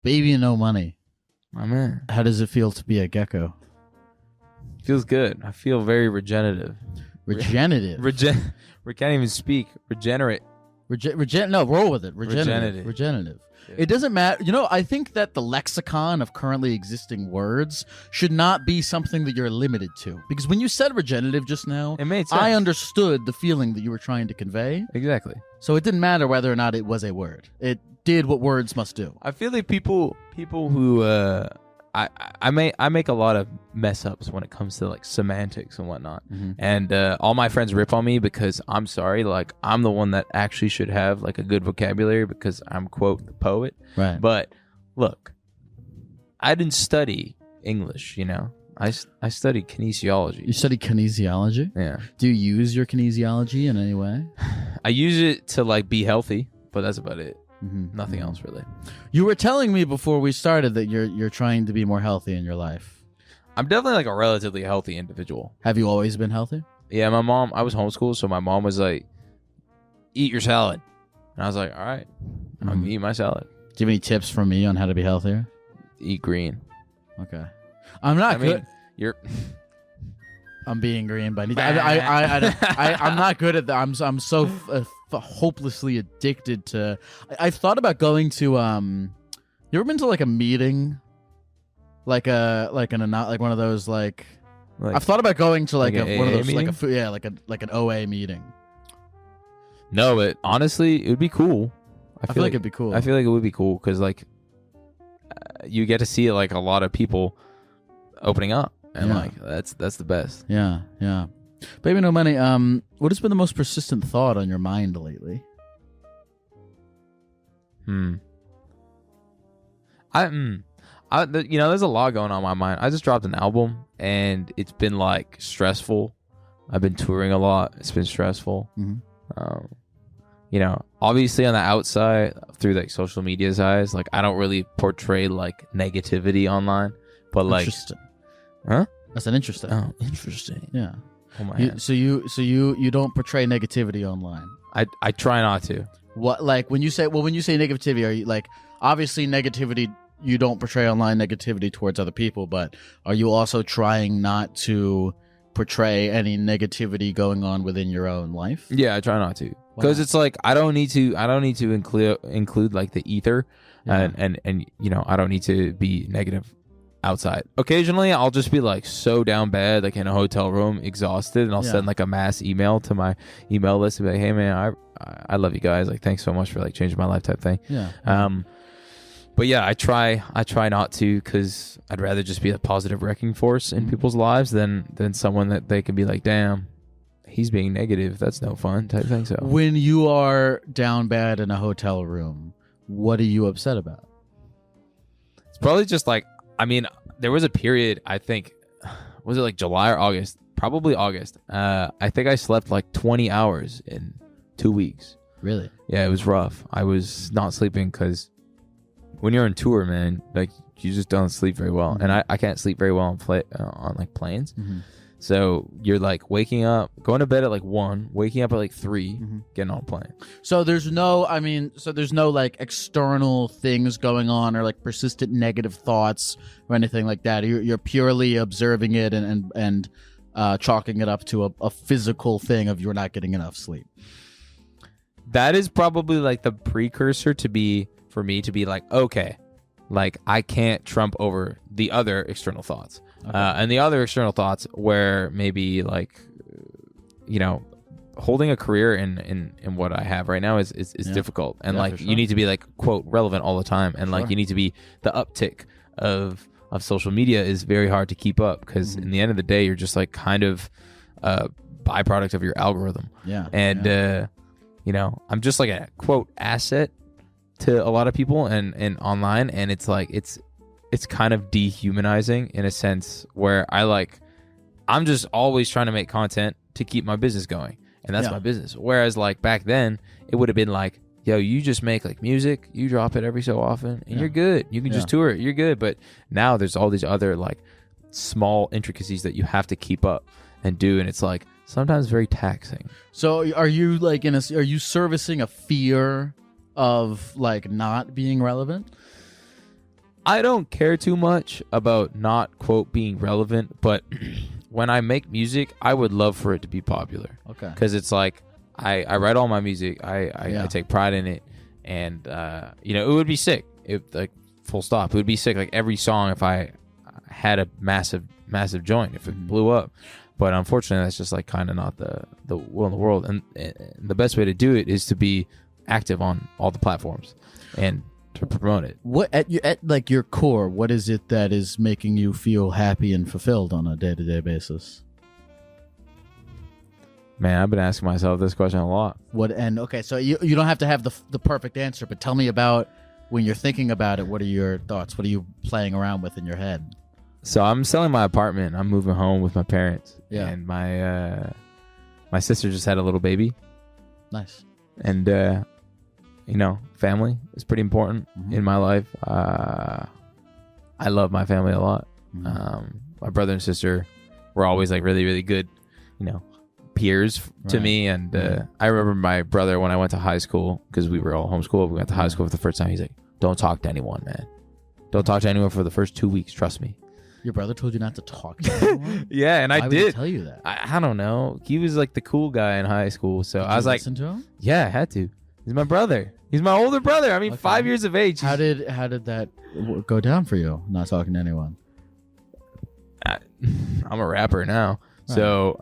Baby and no money. My man. How does it feel to be a gecko? Feels good. I feel very regenerative. Regenerative. We can't even speak. Regenerate. No, roll with it. Regenerative. Yeah. It doesn't matter. I think that the lexicon of currently existing words should not be something that you're limited to. Because when you said regenerative just now, It made sense. I understood the feeling that you were trying to convey. Exactly. So it didn't matter whether or not it was a word. It did what words must do. I feel like people who I make a lot of mess ups when it comes to like semantics and whatnot, and all my friends rip on me because I'm sorry, like I'm the one that actually should have like a good vocabulary because I'm quote the poet. Right. But look, I didn't study English. I studied kinesiology. You study kinesiology? Yeah. Do you use your kinesiology in any way? I use it to like be healthy, but that's about it. Nothing else really. You were telling me before we started that you're trying to be more healthy in your life. I'm definitely like a relatively healthy individual. Have you always been healthy? Yeah, my mom, I was homeschooled, so my mom was like, eat your salad. And I was like, all right, I'm going to eat my salad. Do you have any tips from me on how to be healthier? Eat green. Okay. I'm not good. You're... I'm being green, but I'm not good at that. I'm so hopelessly addicted to. I've thought about going to. You ever been to like a meeting, like one of those like. I've thought about going to like one of those meeting? like an OA meeting. No, but honestly, it would be cool. I feel like it'd be cool. I feel like it would be cool because like you get to see like a lot of people opening up. And like that's the best. Yeah. Baby No Money, what has been the most persistent thought on your mind lately? There's a lot going on in my mind. I just dropped an album and it's been like stressful. I've been touring a lot. It's been stressful. Obviously on the outside through like social media's eyes, like I don't really portray like negativity online, but like Interesting. Huh? That's an interesting. Oh, interesting. Yeah. Oh my hand. So you don't portray negativity online. I try not to. What when you say negativity, are you like obviously negativity? You don't portray online negativity towards other people, but are you also trying not to portray any negativity going on within your own life? Yeah, I try not to because it's like I don't need to include like the ether, and I don't need to be negative outside. Occasionally I'll just be like so down bad, like in a hotel room, exhausted, and I'll send like a mass email to my email list and be like, hey man, I love you guys, like thanks so much for like changing my life type thing. But yeah, I try not to because I'd rather just be a positive wrecking force in people's lives than someone that they can be like, damn, he's being negative, that's no fun type thing. So when you are down bad in a hotel room, what are you upset about? It's probably just like, I mean, there was a period, I think, was it like July or August? Probably August. I think I slept like 20 hours in 2 weeks. Really? Yeah, it was rough. I was not sleeping because when you're on tour, man, like you just don't sleep very well. And I can't sleep very well on like planes. So you're like waking up, going to bed at like 1, waking up at like 3, getting on a plane. So there's no like external things going on or like persistent negative thoughts or anything like that. You're purely observing it and chalking it up to a physical thing of you're not getting enough sleep. That is probably like the precursor for me to be like, okay, like I can't trump over the other external thoughts. Okay. And the other external thoughts where maybe like, holding a career in what I have right now is difficult. And like you need to be like, quote, relevant all the time. And like you need to be the uptick of social media is very hard to keep up because in the end of the day, you're just like kind of a byproduct of your algorithm. Yeah. And, I'm just like a quote asset to a lot of people and online. And it's like, it's kind of dehumanizing in a sense where I'm just always trying to make content to keep my business going. And that's my business. Whereas like back then it would have been like, yo, you just make like music, you drop it every so often and you're good. You can just tour it. You're good. But now there's all these other like small intricacies that you have to keep up and do. And it's like sometimes very taxing. So are you like are you servicing a fear of like not being relevant? I don't care too much about not, quote, being relevant, but when I make music, I would love for it to be popular. Okay. Because it's like, I write all my music. I take pride in it. And, it would be sick. Like, full stop. It would be sick. Like, every song, if I had a massive joint, if it blew up. But unfortunately, that's just like kind of not the will in the world. And the best way to do it is to be active on all the platforms and to promote it. What at like your core, what is it that is making you feel happy and fulfilled on a day-to-day basis? Man, I've been asking myself this question a lot. So you don't have to have the perfect answer, but tell me about when you're thinking about it. What are your thoughts? What are you playing around with in your head? So I'm selling my apartment. I'm moving home with my parents. Yeah. And my sister just had a little baby. Nice. And family is pretty important in my life. I love my family a lot. My brother and sister were always like really, really good, peers to me. And I remember my brother when I went to high school, because we were all homeschooled. We went to high school for the first time. He's like, "Don't talk to anyone, man. Don't talk to anyone for the first 2 weeks. Trust me." Your brother told you not to talk to anyone? Yeah, and Why I would he did. tell you that? I don't know. He was like the cool guy in high school, so I was like, listen to him? yeah, I had to. He's my brother. He's my older brother. I mean, 5 years of age. How did that go down for you? Not talking to anyone. I'm a rapper now, so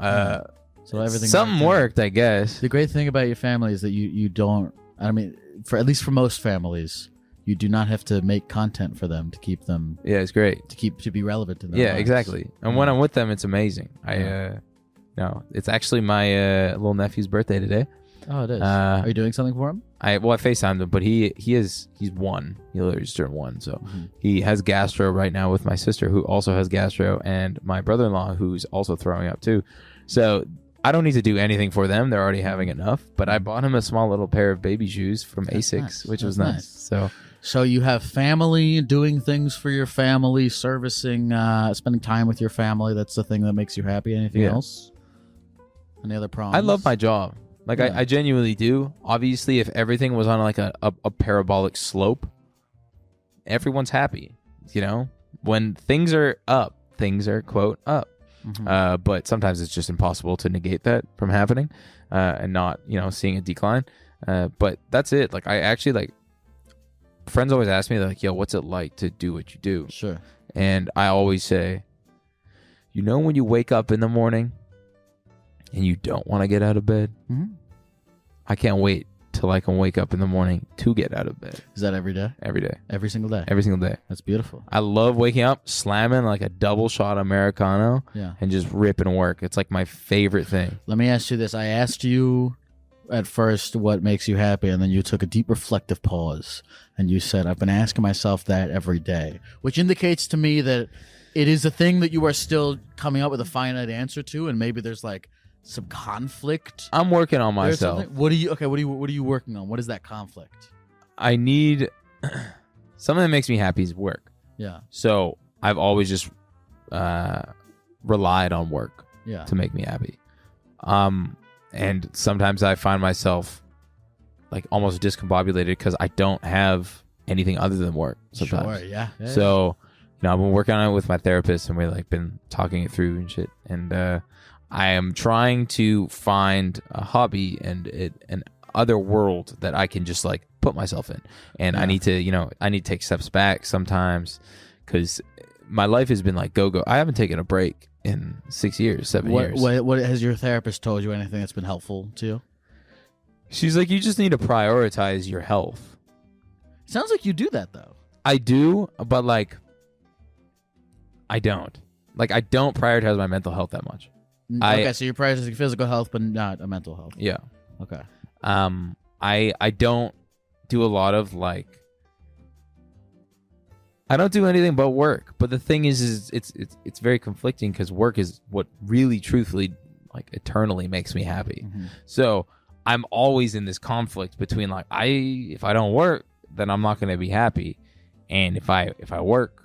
so everything something worked, I guess. The great thing about your family is that you don't. I mean, at least for most families, you do not have to make content for them to keep them. Yeah, it's great to be relevant in their Yeah, lives. Exactly. And when I'm with them, it's amazing. It's actually my little nephew's birthday today. Oh, it is. Are you doing something for him? I FaceTimed him, but he's one. He literally just turned one, so he has gastro right now with my sister, who also has gastro, and my brother-in-law, who's also throwing up too. So I don't need to do anything for them; they're already having enough. But I bought him a small little pair of baby shoes from Asics, which was nice. So you have family, doing things for your family, servicing, spending time with your family. That's the thing that makes you happy. Anything else? Any other problems? I love my job. Like, I genuinely do. Obviously, if everything was on like a parabolic slope, everyone's happy. When things are up, things are, quote, up. But sometimes it's just impossible to negate that from happening and not, seeing a decline. But that's it. Like, I actually, like, friends always ask me, like, yo, what's it like to do what you do? Sure. And I always say, when you wake up in the morning and you don't want to get out of bed, I can't wait till I can wake up in the morning to get out of bed. Is that every day? Every day. Every single day? Every single day. That's beautiful. I love waking up, slamming like a double shot Americano, Yeah. and just ripping work. It's like my favorite thing. Let me ask you this. I asked you at first what makes you happy, and then you took a deep reflective pause, and you said, I've been asking myself that every day, which indicates to me that it is a thing that you are still coming up with a finite answer to, and maybe there's like some conflict. I'm working on myself. What are you working on? What is that conflict? I need something that makes me happy is work. Yeah. So I've always just relied on work to make me happy. And sometimes I find myself like almost discombobulated because I don't have anything other than work sometimes. Sure, yeah. So, I've been working on it with my therapist, and we've like been talking it through and shit. And I am trying to find a hobby and an other world that I can just like put myself in. And I need to, I need to take steps back sometimes because my life has been like go. I haven't taken a break in 6 years, 7 years. What has your therapist told you? Anything that's been helpful to you? She's like, you just need to prioritize your health. Sounds like you do that though. I do, but like, I don't. Like, I don't prioritize my mental health that much. Okay, so you're prioritizing physical health, but not a mental health. Yeah. Okay. I don't do a lot of like. I don't do anything but work. But the thing is it's very conflicting because work is what really, truthfully, like eternally makes me happy. So I'm always in this conflict between like if I don't work, then I'm not going to be happy, and if I work,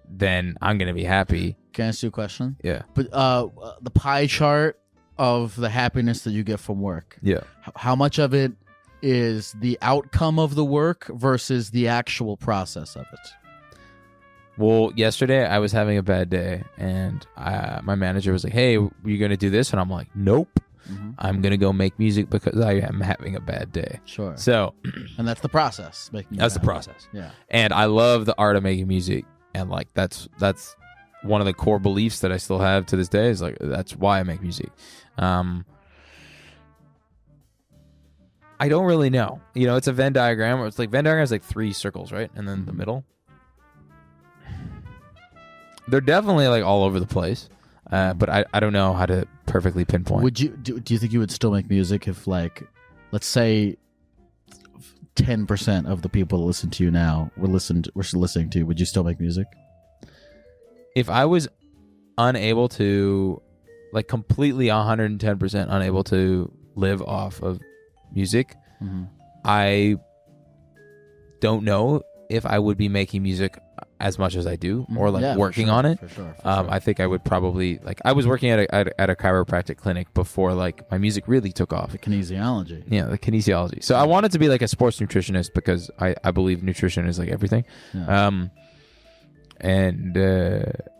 then I'm going to be happy. Can I ask you a question? Yeah. But the pie chart of the happiness that you get from work. Yeah. How much of it is the outcome of the work versus the actual process of it? Well, yesterday I was having a bad day, and my manager was like, "Hey, are you gonna do this?" And I'm like, "Nope, I'm gonna go make music because I am having a bad day." Sure. So, and that's the process. That's the process. Yeah. And I love the art of making music, and like that's one of the core beliefs that I still have to this day. Is like that's why I make music. I don't really know. You know, it's a Venn diagram. Where it's like Venn diagram is like 3 circles, right? And then the middle. They're definitely like all over the place, but I don't know how to perfectly pinpoint. Would you do you think you would still make music if, like, let's say 10% of the people that listen to you now were listening to you, would you still make music? If I was unable to, like, completely 110% unable to live off of music, I don't know if I would be making music as much as I do, or like working on it. For sure. I think I would probably, like, I was working at a chiropractic clinic before like my music really took off. The kinesiology. Yeah, the kinesiology. So I wanted to be like a sports nutritionist because I believe nutrition is like everything. Yeah.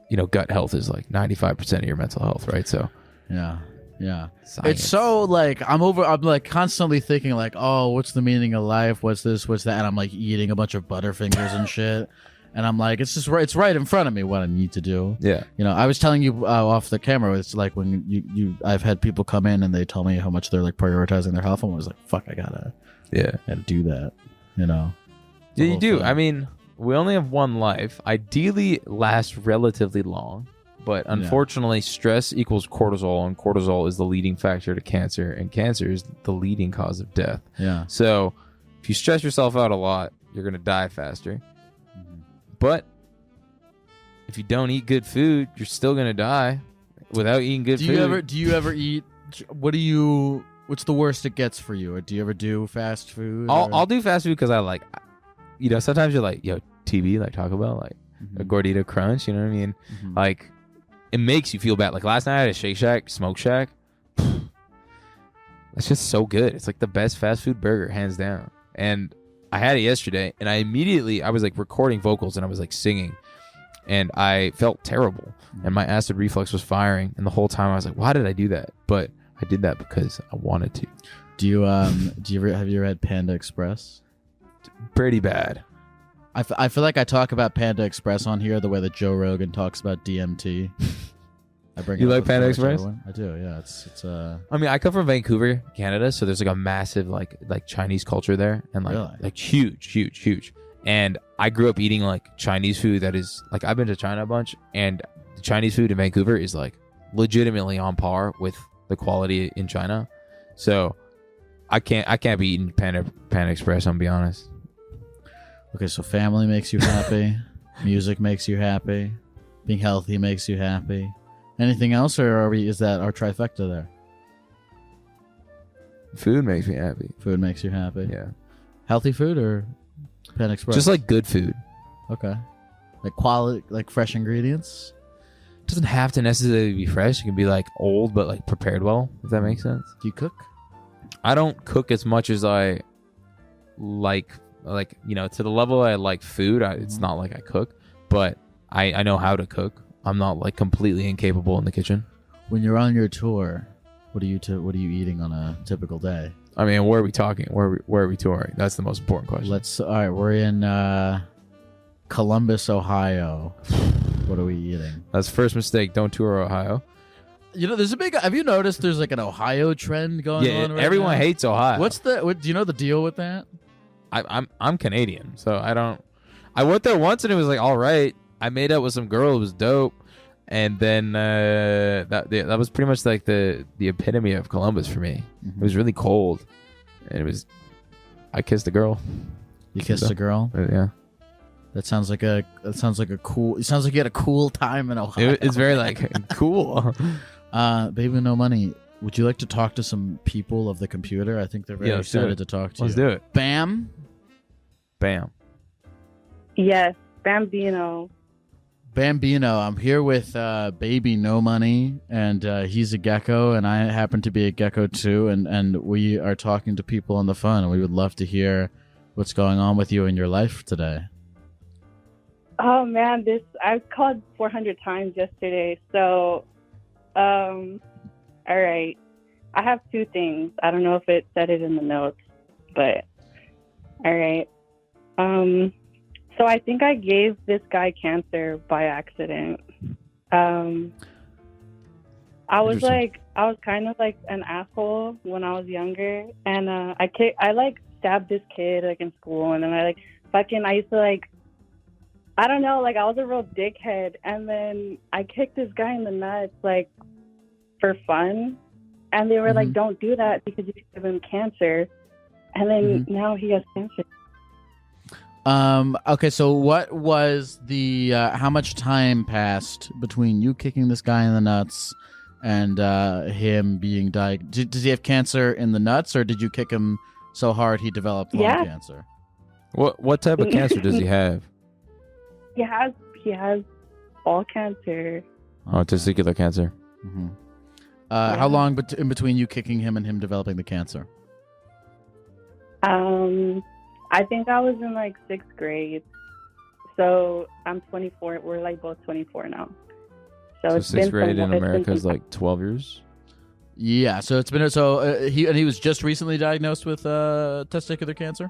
You know, gut health is like 95% of your mental health, right? So yeah. science. It's so like I'm like constantly thinking like, oh, what's the meaning of life? What's this? What's that? And I'm like eating a bunch of Butterfingers and shit. And I'm like, it's right in front of me what I need to do. Yeah. You know, I was telling you off the camera, it's like when I've had people come in and they tell me how much they're like prioritizing their health, and I was like, fuck, I gotta do that. You know. Yeah, you do. I mean, we only have one life. Ideally, last relatively long. But unfortunately, stress equals cortisol, and cortisol is the leading factor to cancer, and cancer is the leading cause of death. Yeah. So if you stress yourself out a lot, you're going to die faster. But if you don't eat good food, you're still going to die without eating good food. Do you ever eat? What's the worst it gets for you? Or do you ever do fast food? I'll do fast food because I like, you know, sometimes you're like, yo, TV, like Taco Bell, like a Gordita Crunch, you know what I mean? Like, it makes you feel bad. Like last night I had a Shake Shack, Smoke Shack. It's just so good. It's like the best fast food burger, hands down. And I had it yesterday, and I was like recording vocals, and I was like singing, and I felt terrible, and my acid reflux was firing, and the whole time I was like, why did I do that? But I did that because I wanted to. Have you ever had Panda Express? Pretty bad. I feel like I talk about Panda Express on here the way that Joe Rogan talks about DMT. You like Panda Express? I do, yeah. It's I mean, I come from Vancouver, Canada, so there's like a massive like Chinese culture there, and like huge. And I grew up eating like Chinese food that is like, I've been to China a bunch, and the Chinese food in Vancouver is like legitimately on par with the quality in China. So I can't be eating Panda Express, I'm gonna be honest. Okay, so family makes you happy, music makes you happy, being healthy makes you happy. Anything else, or is that our trifecta there? Food makes me happy. Food makes you happy. Yeah. Healthy food or Panda Express? Just like good food. Okay. Like quality, like fresh ingredients? It doesn't have to necessarily be fresh. It can be like old, but like prepared well, if that makes sense. Do you cook? I don't cook as much as I like, you know, to the level I like food. It's not like I cook, but I know how to cook. I'm not like completely incapable in the kitchen. When you're on your tour, what are you eating on a typical day? I mean, where are we talking? Where are we touring? That's the most important question. All right, we're in Columbus, Ohio. What are we eating? That's first mistake. Don't tour Ohio. You know, have you noticed there's like an Ohio trend going on right everyone now? hates Ohio. Do you know the deal with that? I'm Canadian, so I went there once and it was like, all right. I made up with some girl. It was dope. And then that was pretty much like the epitome of Columbus for me. It was really cold, and I kissed a girl. You kissed a girl? Yeah. That sounds like cool. It sounds like you had a cool time in Ohio. It's very like cool. Baby No Money, would you like to talk to some people of the computer? I think they're very excited to talk to you. Let's do it. Bam. Yes, Bambino. Bambino, I'm here with Baby No Money, and he's a gecko, and I happen to be a gecko too, and we are talking to people on the phone, and we would love to hear what's going on with you in your life today. Oh man, I called 400 times yesterday. So, all right. I have two things. I don't know if it said it in the notes, but all right. So I think I gave this guy cancer by accident. I was kind of like an asshole when I was younger, and I like stabbed this kid like in school, and then I used to like, I don't know, like I was a real dickhead, and then I kicked this guy in the nuts like for fun, and they were like, "Don't do that because you could give him cancer," and then now he has cancer. Okay, so what was the how much time passed between you kicking this guy in the nuts and him being diagnosed? Does he have cancer in the nuts, or did you kick him so hard he developed lung cancer? What type of cancer does he have? He has all cancer. Oh, testicular cancer. How long in between you kicking him and him developing the cancer? I think I was in like 6th grade. So I'm 24. We're like both 24 now. So it's 6th grade in America is like 12 years. Yeah. So it's been he was just recently diagnosed with testicular cancer.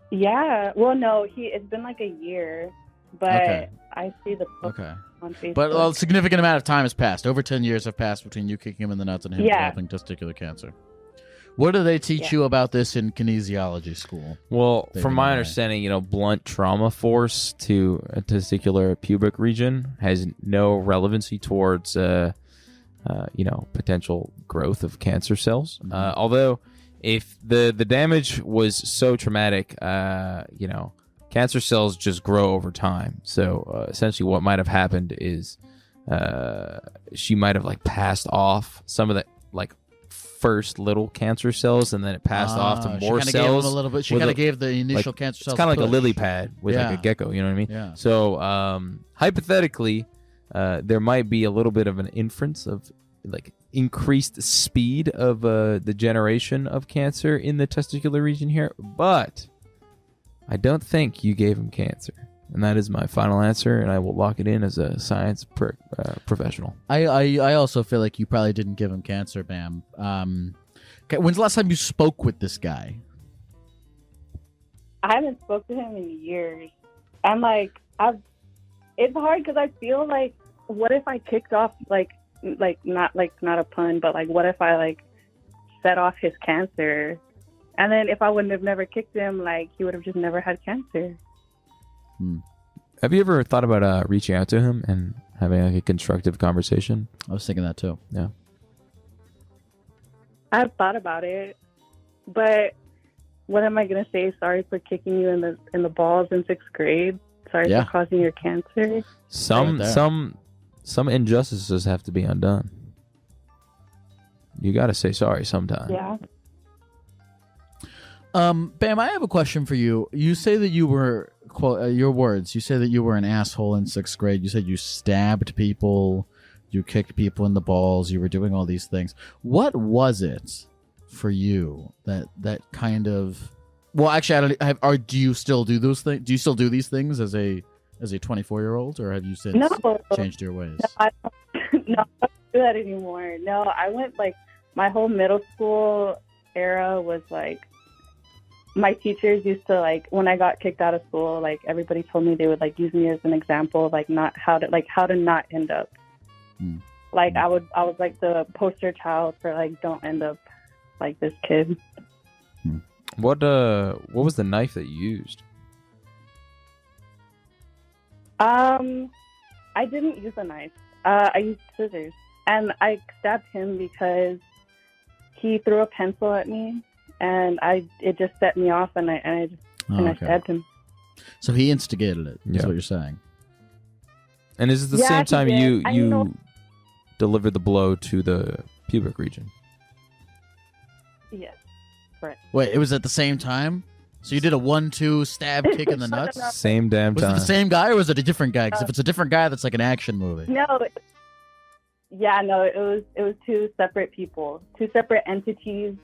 Yeah. Well, no, it's been like a year, but I see the post on Facebook. But a significant amount of time has passed. Over 10 years have passed between you kicking him in the nuts and him developing testicular cancer. What do they teach you about this in kinesiology school? Well, from my understanding, blunt trauma force to a testicular pubic region has no relevancy towards, potential growth of cancer cells. Although, if the damage was so traumatic, cancer cells just grow over time. So essentially, what might have happened is she might have like passed off some of the like first little cancer cells, and then it passed off to more cells. Gave him a little bit. She kind of gave the initial cancer cells. It's kind of like a lily pad with like a gecko. You know what I mean? Yeah. So hypothetically, there might be a little bit of an inference of like increased speed of the generation of cancer in the testicular region here, but I don't think you gave him cancer. And that is my final answer, and I will lock it in as a science professional. I also feel like you probably didn't give him cancer, Bam. When's the last time you spoke with this guy? I haven't spoke to him in years. I'm like, it's hard because I feel like, what if I kicked off not a pun, but like, what if I like set off his cancer, and then if I wouldn't have never kicked him, like he would have just never had cancer. Have you ever thought about reaching out to him and having like a constructive conversation? I was thinking that too. Yeah. I've thought about it, but what am I gonna say? Sorry for kicking you in the balls in 6th grade. Sorry for causing your cancer. Some injustices have to be undone. You got to say sorry sometime. Yeah. Bam, I have a question for you. You say that you were, your words, you say that you were an asshole in 6th grade. You said you stabbed people, you kicked people in the balls, you were doing all these things. What was it for you that kind of, well, actually, do you still do those things? Do you still do these things as a 24-year-old, or have you since changed your ways? No, I don't do that anymore. No, I went like, my whole middle school era was like, my teachers used to like, when I got kicked out of school, like everybody told me they would like use me as an example of like how to not end up. Like I was like the poster child for like, don't end up like this kid. What was the knife that you used? I didn't use a knife. I used scissors, and I stabbed him because he threw a pencil at me. And it just set me off, and I stabbed him. So he instigated it. That's what you're saying. And is it the same time you delivered the blow to the pubic region? Yes, correct. Wait, it was at the same time? So you did a 1-2 stab kick in the nuts? No. Same damn time. Was it the same guy, or was it a different guy? Because if it's a different guy, that's like an action movie. No. It was 2 separate people, 2 separate entities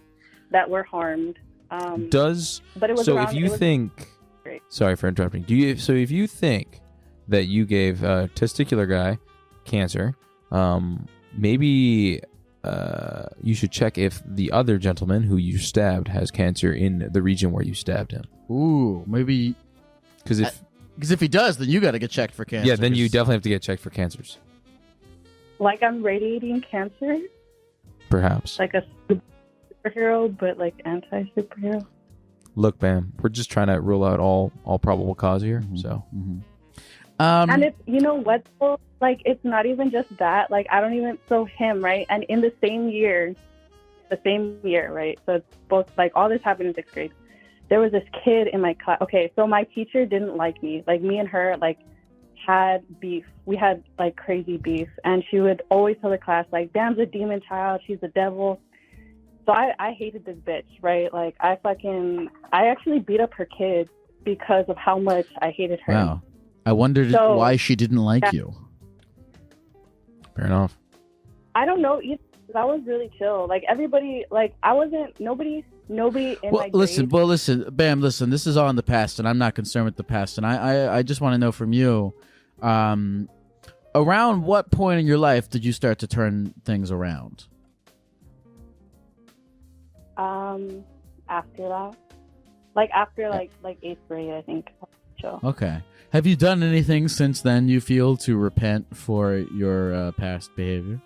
that were harmed. If you think great. Sorry for interrupting. So if you think that you gave a testicular guy cancer, maybe you should check if the other gentleman who you stabbed has cancer in the region where you stabbed him. Ooh, maybe. Because if he does, then you got to get checked for cancer. Yeah, then you definitely have to get checked for cancers. Like I'm radiating cancer? Perhaps. Like a superhero, but like anti-superhero? Look, Bam, we're just trying to rule out all probable cause here. Mm-hmm. So. Mm-hmm. And it's, you know what, though? Like, it's not even just that. Like, I don't even, so him, right? And in the same year, right? So it's both, like, all this happened in 6th grade. There was this kid in my class. Okay, so my teacher didn't like me. Like, me and her, like, had beef. We had, like, crazy beef. And she would always tell the class, like, Bam's a demon child. She's the devil. So I hated this bitch, right? Like, I actually beat up her kid because of how much I hated her. Wow. I wondered why she didn't like you. Fair enough. I don't know either. I was really chill. Like, everybody, like, I wasn't, nobody in my grade. Listen, Bam, listen, this is all in the past, and I'm not concerned with the past. And I just want to know from you, around what point in your life did you start to turn things around? After that. Like, after, like 8th grade, I think. Chill. Okay. Have you done anything since then, you feel, to repent for your past behavior?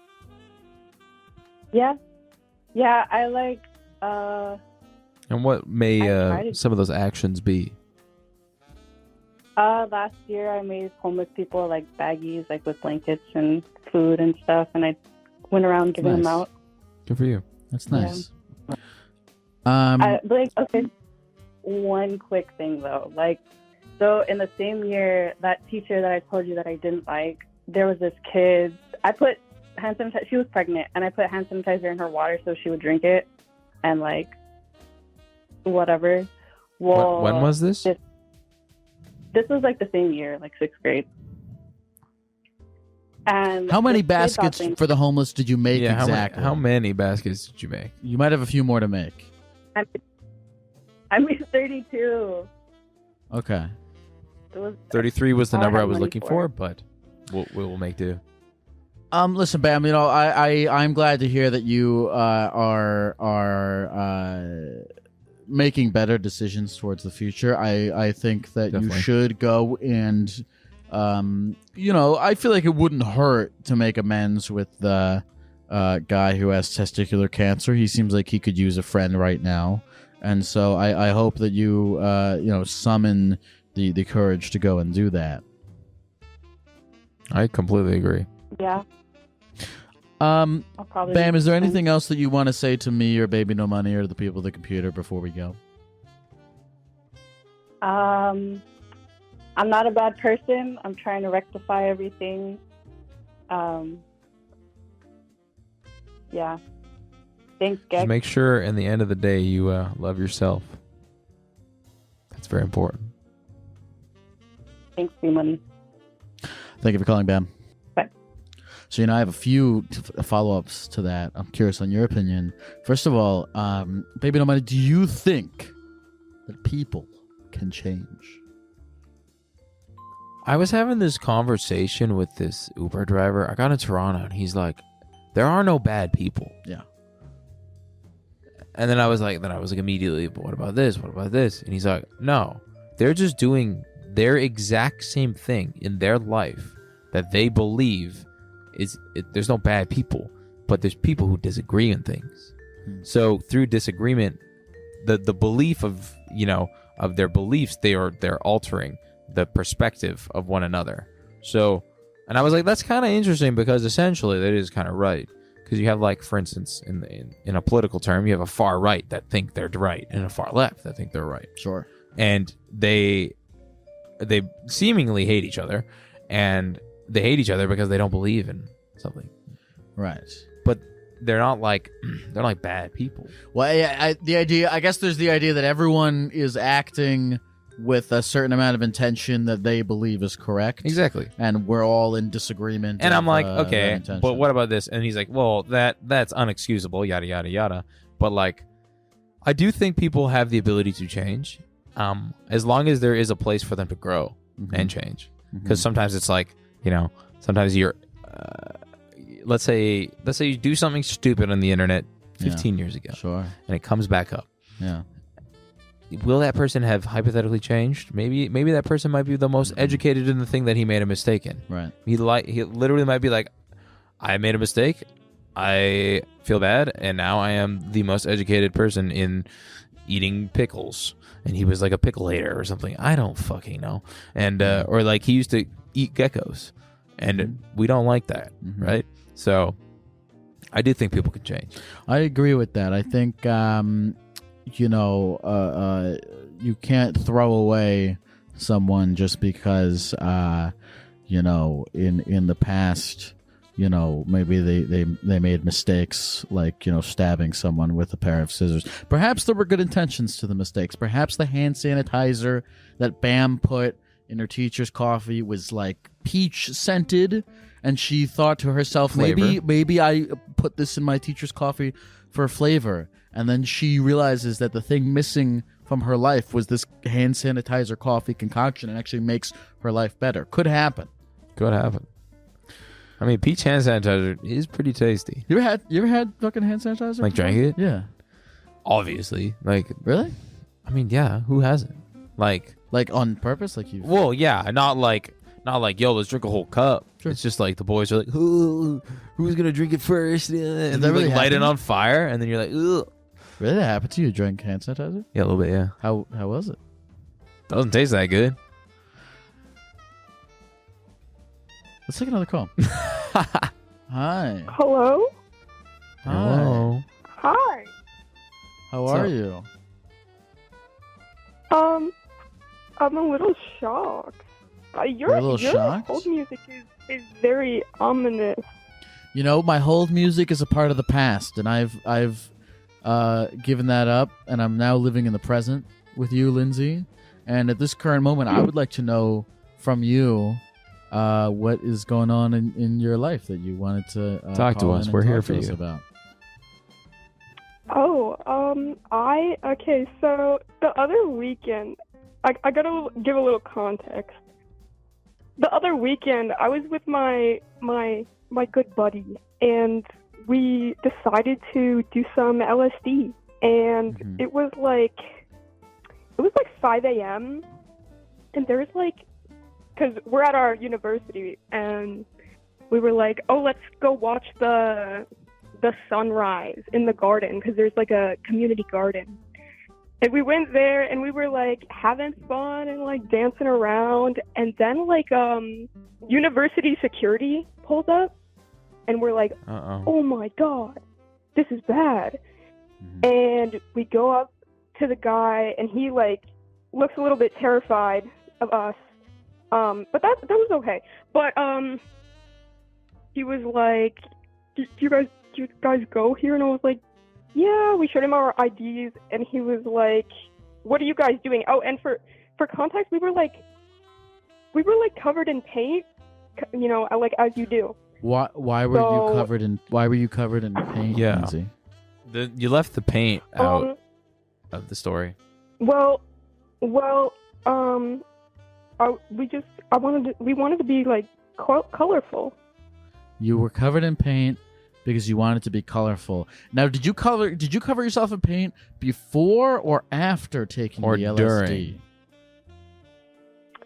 Yeah. Yeah, I like, And what may some of those actions be? Last year I made homeless people, like, baggies, like, with blankets and food and stuff, and I went around giving them out. Good for you. That's nice. Okay, one quick thing, though. Like, so in the same year, that teacher that I told you that I didn't like, there was this kid. I put hand sanitizer. She was pregnant, and I put hand sanitizer in her water so she would drink it, and like whatever. Well, when was this? This was like the same year, like 6th grade. And how many baskets for the homeless did you make exactly? How many baskets did you make? You might have a few more to make. I made 32. Okay. 33 was the number I was looking for, but we'll make do. Listen, Bam. You know, I'm glad to hear that you are making better decisions towards the future. I think that Definitely. you should go and, you know, I feel like it wouldn't hurt to make amends with the guy who has testicular cancer. He seems like he could use a friend right now, and so I hope that you you know, summon the courage to go and do that. I completely agree. Yeah. Bam, is there anything else that you want to say to me or Baby No Money or the people at the computer before we go? I'm not a bad person. I'm trying to rectify everything. Yeah. Thanks, Gecko. Just make sure in the end of the day you love yourself. That's very important. Thanks, B-Money. Thank you for calling, Bam. Bye. So, you know, I have a few follow-ups to that. I'm curious on your opinion. First of all, Baby No Money, do you think that people can change? I was having this conversation with this Uber driver. I got in Toronto, and he's like, there are no bad people. Yeah. And then I was like immediately, but what about this? What about this? And he's like, no, they're just doing their exact same thing in their life that they believe there's no bad people, but there's people who disagree on things. So through disagreement, the belief of, you know, of their beliefs, they're altering the perspective of one another. So, and I was like, that's kind of interesting, because essentially that is kind of right. Because you have, like, for instance, in a political term, you have a far right that think they're right and a far left that think they're right. Sure. And they seemingly hate each other, and they hate each other because they don't believe in something. Right. But they're not like bad people. Well, I guess there's the idea that everyone is acting with a certain amount of intention that they believe is correct. Exactly. And we're all in disagreement. And I'm like, okay, but what about this? And he's like, well, that's unexcusable, yada, yada, yada. But, like, I do think people have the ability to change. as long as there is a place for them to grow and change. Because sometimes it's like, sometimes you're, let's say you do something stupid on the internet 15 years ago. Sure. And it comes back up. Yeah. Will that person have hypothetically changed? Maybe that person might be the most educated in the thing that he made a mistake in. Right. He literally might be like, I made a mistake. I feel bad, and now I am the most educated person in eating pickles. And he was like a pickle hater or something. I don't fucking know. And or like he used to eat geckos, and we don't like that, right? So I do think people can change. I agree with that. I think you can't throw away someone just because in the past, maybe they made mistakes, like stabbing someone with a pair of scissors. Perhaps there were good intentions to the mistakes. Perhaps the hand sanitizer that Bam put in her teacher's coffee was like peach scented, and she thought to herself, maybe I put this in my teacher's coffee for flavor. And then she realizes that the thing missing from her life was this hand sanitizer coffee concoction, and actually makes her life better. Could happen. I mean, peach hand sanitizer is pretty tasty. You ever had fucking hand sanitizer? Like drank it? Yeah. Obviously. Like, really? I mean, yeah. Who hasn't? Like on purpose? Like you? Well, yeah. Not like, yo, let's drink a whole cup. Sure. It's just like the boys are like, who's gonna drink it first? And they really light it on fire, and then you're like, ugh. Really? That happened to you? Drank hand sanitizer? Yeah, a little bit. Yeah. How was it? Doesn't taste that good. Let's take another call. Hi. Hello? Hello. Hi. How are you? I'm a little shocked. Your hold music is very ominous. My hold music is a part of the past, and I've given that up, and I'm now living in the present with you, Lindsay. And at this current moment, I would like to know from you what is going on in your life that you wanted to talk to us. We're here for you. About. Okay, so the other weekend, I gotta give a little context. The other weekend, I was with my good buddy, and we decided to do some LSD, and it was like 5 a.m. and there was because we're at our university, and we were like, oh, let's go watch the sunrise in the garden, because there's like a community garden. And we went there, and we were like having fun and dancing around, and then university security pulled up, and we're like, oh my god, this is bad. And we go up to the guy, and he looks a little bit terrified of us. But that was okay. But he was like, do you guys go here? And I was like, yeah. We showed him our IDs, and he was like, what are you guys doing? Oh, and for context, we were covered in paint, as you do. Why were you covered in paint? Yeah. Lindsay? You left the paint out of the story. We wanted to be colorful. You were covered in paint because you wanted to be colorful. Now, did you cover yourself in paint before or after taking the LSD? During?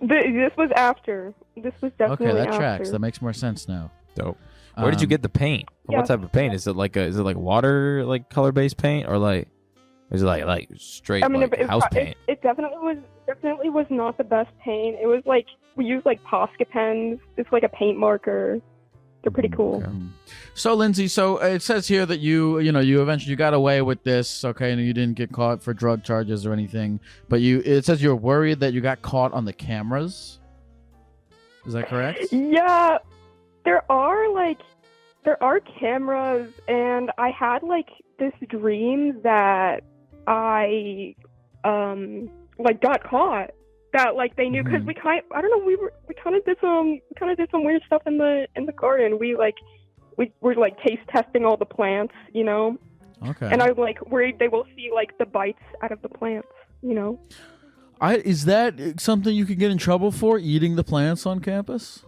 This was after. This was definitely okay. That after. tracks. That makes more sense now. Dope. Where did you get the paint? Yeah. What type of paint? Is it like water color based paint, or is it like straight house paint? It definitely was not the best paint. It was we used Posca pens. It's like a paint marker. They're pretty cool. Okay. So Lindsay, it says here that you eventually got away with this, okay, and you didn't get caught for drug charges or anything, but it says you're worried that you got caught on the cameras. Is that correct? Yeah, there are cameras, and I had this dream that I got caught. That they knew, because we kind of did some weird stuff in the garden. We were taste testing all the plants, Okay. And I'm worried they will see the bites out of the plants, Is that something you could get in trouble for, eating the plants on campus?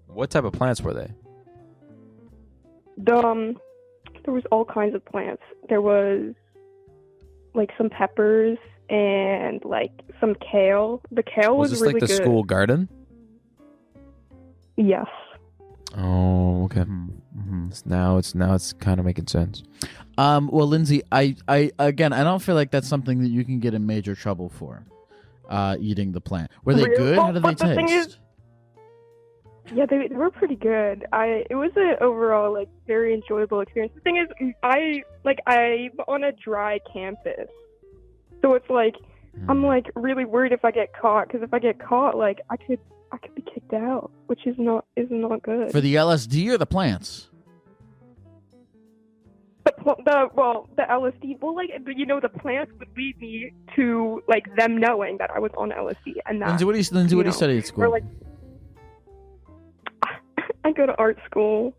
What type of plants were they? There was all kinds of plants. There was like some peppers and like some kale. The kale was this really like the good. school garden? Yes. Oh, okay. Mm-hmm. Now it's kind of making sense. Well, Lindsay, I don't feel like that's something that you can get in major trouble for. Eating the plant. Were they good? How did they the thing taste? is, yeah, they were pretty good. It was an overall like very enjoyable experience. The thing is, I'm on a dry campus, so it's like I'm like really worried if I get caught, because if I get caught, like I could be kicked out, which is not good. For the LSD or the plants? The LSD. Well, like, the plants would lead me to like them knowing that I was on LSD, and that. Lindsay, what do you study at school? Or like, I go to art school.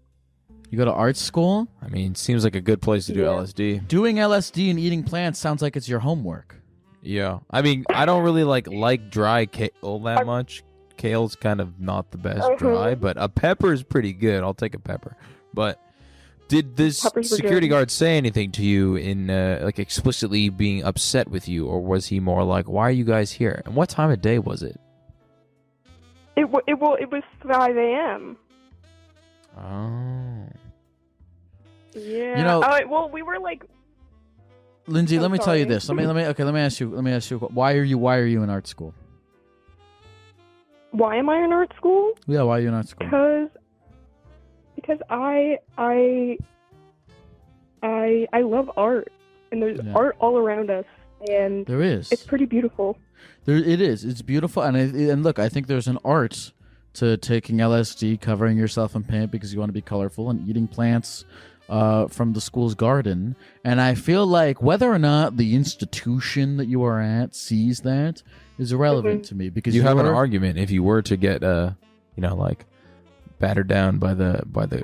You go to art school? I mean, seems like a good place to do LSD. Doing LSD and eating plants sounds like it's your homework. Yeah. I mean, I don't really like dry kale that much. Kale's kind of not the best dry, but a pepper is pretty good. I'll take a pepper. But did this security guard say anything to you in like explicitly being upset with you, or was he more like, "Why are you guys here?" And what time of day was it? It was 5 a.m. Oh. Yeah. Well, we were like. Lindsay, let me tell you sorry. this. Let me ask you. Why are you in art school? Why am I in art school? Yeah, why are you in art school? Because I love art, and there's art all around us, and there is. It's pretty beautiful. It is. It's beautiful, and look, I think there's an art to taking LSD, covering yourself in paint because you want to be colorful, and eating plants from the school's garden. And I feel like whether or not the institution that you are at sees that is irrelevant to me, because you have an argument if you were to get like battered down by the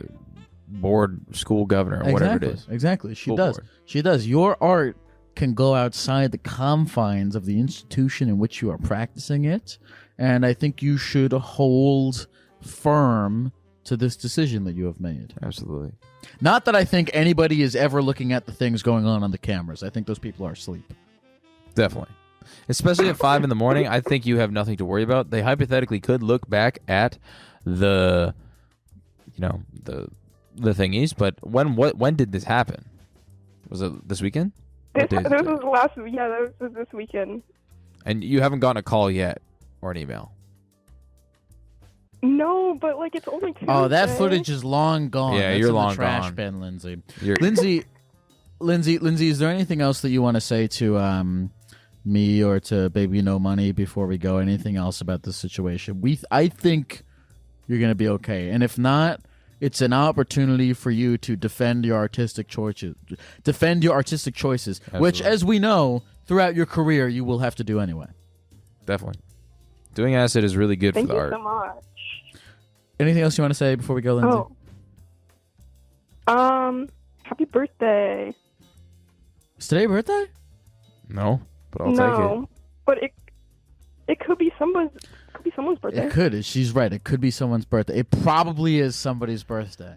board school governor or whatever it is. Exactly. School board. She does. Your art can go outside the confines of the institution in which you are practicing it, and I think you should hold firm to this decision that you have made. Absolutely. Not that I think anybody is ever looking at the things going on the cameras. I think those people are asleep. Definitely. Especially at 5 in the morning, I think you have nothing to worry about. They hypothetically could look back at the thingies, but when did this happen? Was it this weekend? This was this weekend. And you haven't gotten a call yet or an email? No, but like it's only Tuesday. Oh, that footage is long gone. Yeah, That's you're in long the trash gone. bin, Lindsay. Lindsay, Lindsay, is there anything else that you want to say to me or to Baby No Money before we go? Anything else about this situation? I think you're gonna be okay, and if not, it's an opportunity for you to defend your artistic choices. Absolutely. Which, as we know, throughout your career, you will have to do anyway. Definitely. Doing acid is really good for the art. Thank you so much. Anything else you want to say before we go, Lindsay? Happy birthday. Is today your birthday? No, but I'll take it. But it could be someone's birthday. It could. She's right. It could be someone's birthday. It probably is somebody's birthday.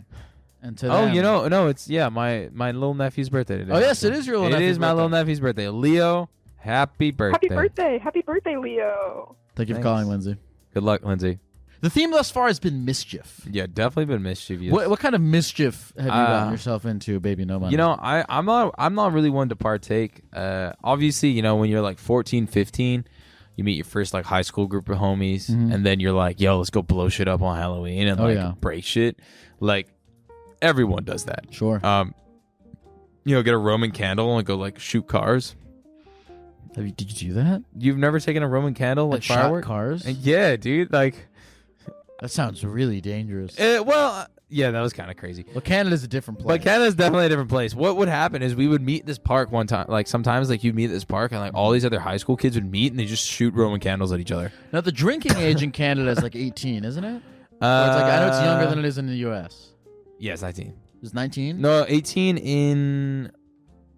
And to them, no, it's my little nephew's birthday today. Oh yes, it is your little nephew's birthday. It is my little nephew's birthday. Leo, happy birthday. Happy birthday, Leo. Thank you for calling, Lindsay. Good luck, Lindsay. The theme thus far has been mischief. Yeah, definitely been mischievous. What kind of mischief have you gotten yourself into, Baby No Money? I'm not really one to partake. Obviously, when you're like 14, 15, you meet your first like high school group of homies, and then you're like, yo, let's go blow shit up on Halloween and break shit. Like everyone does that. Sure. Get a Roman candle and go like shoot cars. Did you do that? You've never taken a Roman candle like fireworks? Shot cars? Yeah, dude. Like that sounds really dangerous. Yeah, that was kind of crazy. Well, Canada's a different place. But Canada's definitely a different place. What would happen is we would meet this park one time. Like sometimes, like you'd meet at this park, and like all these other high school kids would meet, and they just shoot Roman candles at each other. Now the drinking age in Canada is like 18, isn't it? Or it's like I know it's younger than it is in the U.S. Yeah, it's 19. It's 19? No, 18 in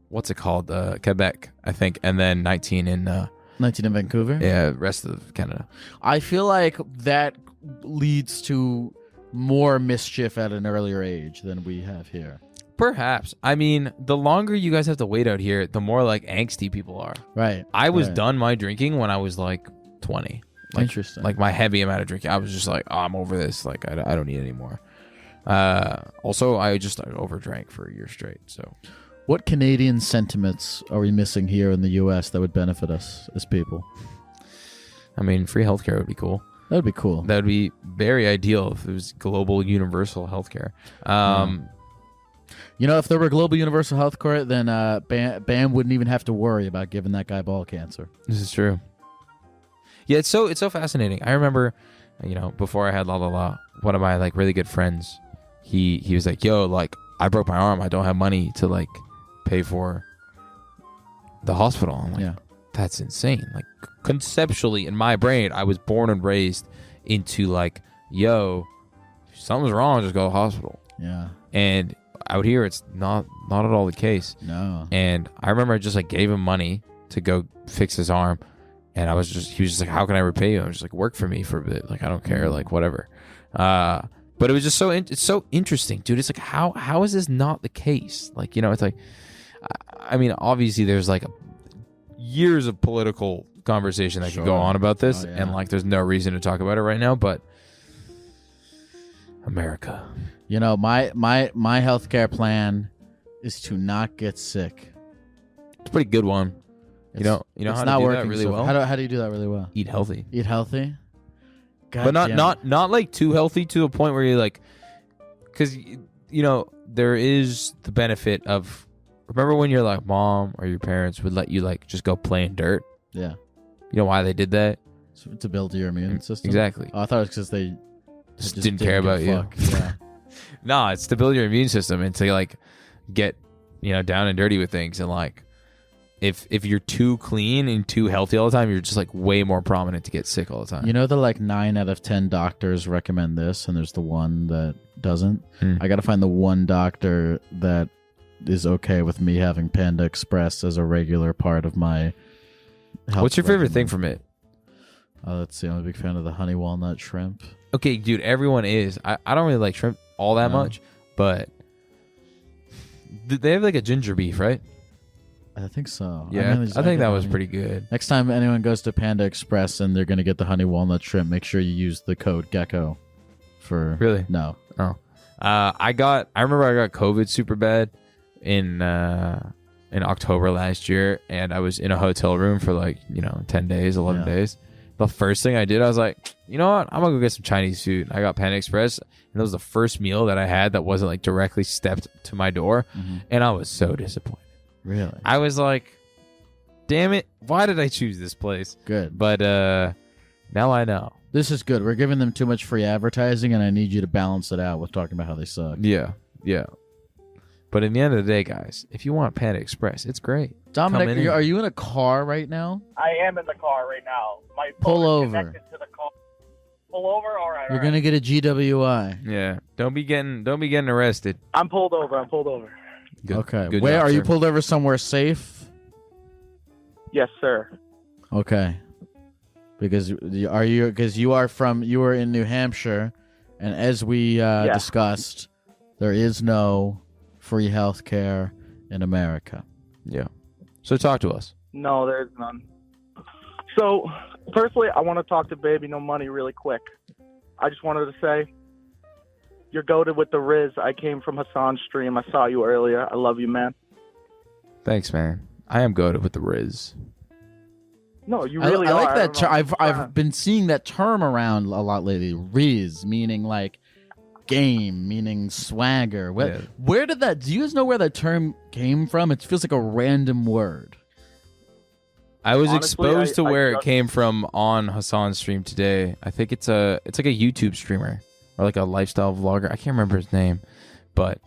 what's it called? Quebec, I think, and then 19 in 19 in Vancouver? Yeah, rest of Canada. I feel like that leads to more mischief at an earlier age than we have here. Perhaps. I mean, the longer you guys have to wait out here, the more like angsty people are. Right. I was done my drinking when I was like 20. Like, Interesting. Like my heavy amount of drinking. I was just like, oh, I'm over this. Like, I don't need any more. Also, I just overdrank for a year straight. So, what Canadian sentiments are we missing here in the U.S. that would benefit us as people? I mean, free healthcare would be cool. That would be cool. That would be very ideal if it was global universal healthcare. You know, if there were global universal healthcare, then Bam wouldn't even have to worry about giving that guy ball cancer. This is true. Yeah, it's so fascinating. I remember, before I had one of my like really good friends, he was like, "Yo, like I broke my arm. I don't have money to like pay for the hospital." I'm like, yeah. That's insane. Like conceptually in my brain, I was born and raised into like, yo, if something's wrong, just go to the hospital. Yeah. And out here, it's not at all the case. No. And I remember I just like gave him money to go fix his arm. And he was just like, how can I repay you? I was just like, work for me for a bit. Like, I don't care. Like, whatever. But it was just it's so interesting, dude. It's like, how is this not the case? Like, it's like, I mean, obviously there's like years of political conversation that could go on about this. And like, there's no reason to talk about it right now, but America. My healthcare plan is to not get sick. It's a pretty good one. You know how to do that really well? How do you do that really well? Eat healthy. Eat healthy? God but damn. not like too healthy to a point where you're like, because there is the benefit of, remember when your like mom or your parents would let you like just go play in dirt? Yeah. You know why they did that? To build your immune system? Exactly. Oh, I thought it was because they just didn't care about you. Yeah. No, it's to build your immune system and to like get down and dirty with things. And like if you're too clean and too healthy all the time, you're just like way more prominent to get sick all the time. The like 9 out of 10 doctors recommend this, and there's the one that doesn't. I got to find the one doctor that is okay with me having Panda Express as a regular part of my health. What's your favorite thing from it? Let's see. I'm a big fan of the honey walnut shrimp. Okay, dude, everyone is. I don't really like shrimp all that much, but they have like a ginger beef, right? I think so. Yeah, I think that was pretty good. Next time anyone goes to Panda Express and they're going to get the honey walnut shrimp, make sure you use the code Gecko for... Really? No. Oh. I remember I got COVID super bad in October last year, and I was in a hotel room for like, 10 days, 11 days. The first thing I did, I was like, you know what? I'm going to go get some Chinese food. I got Panda Express, and that was the first meal that I had that wasn't like directly stepped to my door, and I was so disappointed. Really? I was like, damn it, why did I choose this place? Good. But now I know. This is good. We're giving them too much free advertising, and I need you to balance it out with talking about how they suck. Yeah. But in the end of the day, guys, if you want Panda Express, it's great. Dominic, are you in a car right now? I am in the car right now. My Pull phone is over. connected to the car. Pull over? All right. You're going to get a GWI. Yeah. Don't be getting arrested. I'm pulled over. Good. Okay. Good Where job, are you sir. pulled over somewhere safe? Yes, sir. Okay. Because you were in New Hampshire, and as we discussed, there is no free health care in America. Yeah. So talk to us. No, there's none. So, firstly, I want to talk to Baby No Money really quick. I just wanted to say, you're goated with the Riz. I came from Hassan's stream. I saw you earlier. I love you, man. Thanks, man. I am goated with the Riz. No, you really I are. like that term. I don't know. I've been seeing that term around a lot lately. Riz, meaning like game, meaning swagger. Where did that? Do you guys know where that term came from? It feels like a random word. I was Honestly, exposed to where it just- came from on Hassan's stream today. I think it's like a YouTube streamer or like a lifestyle vlogger. I can't remember his name, but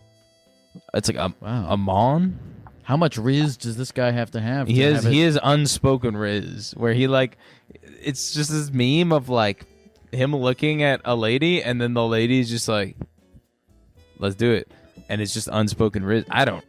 it's like Amon. How much Riz does this guy have to have? He has unspoken Riz where he like, it's just this meme of like him looking at a lady and then the lady's just like, let's do it. and it's just unspoken Riz. I don't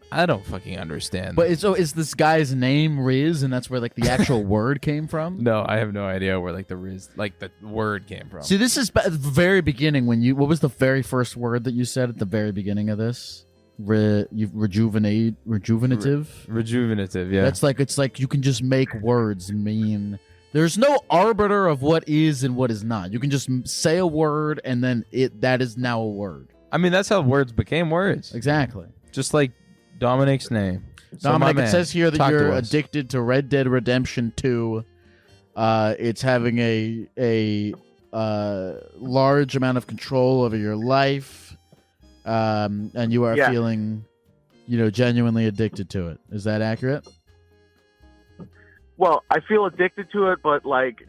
fucking understand. But is this guy's name Riz, and that's where like the actual word came from? No, I have no idea where like the Riz, like the word came from. See, this is at the very beginning what was the very first word that you said at the very beginning of this? Rejuvenative. Rejuvenative, yeah. That's like, it's like you can just make words mean. There's no arbiter of what is and what is not. You can just say a word, and then that is now a word. I mean, that's how words became words. Exactly. Just like Dominic's name. Dominic, it says here that you're us. addicted to Red Dead Redemption 2. It's having a large amount of control over your life. And you are feeling, genuinely addicted to it. Is that accurate? Well, I feel addicted to it, but like,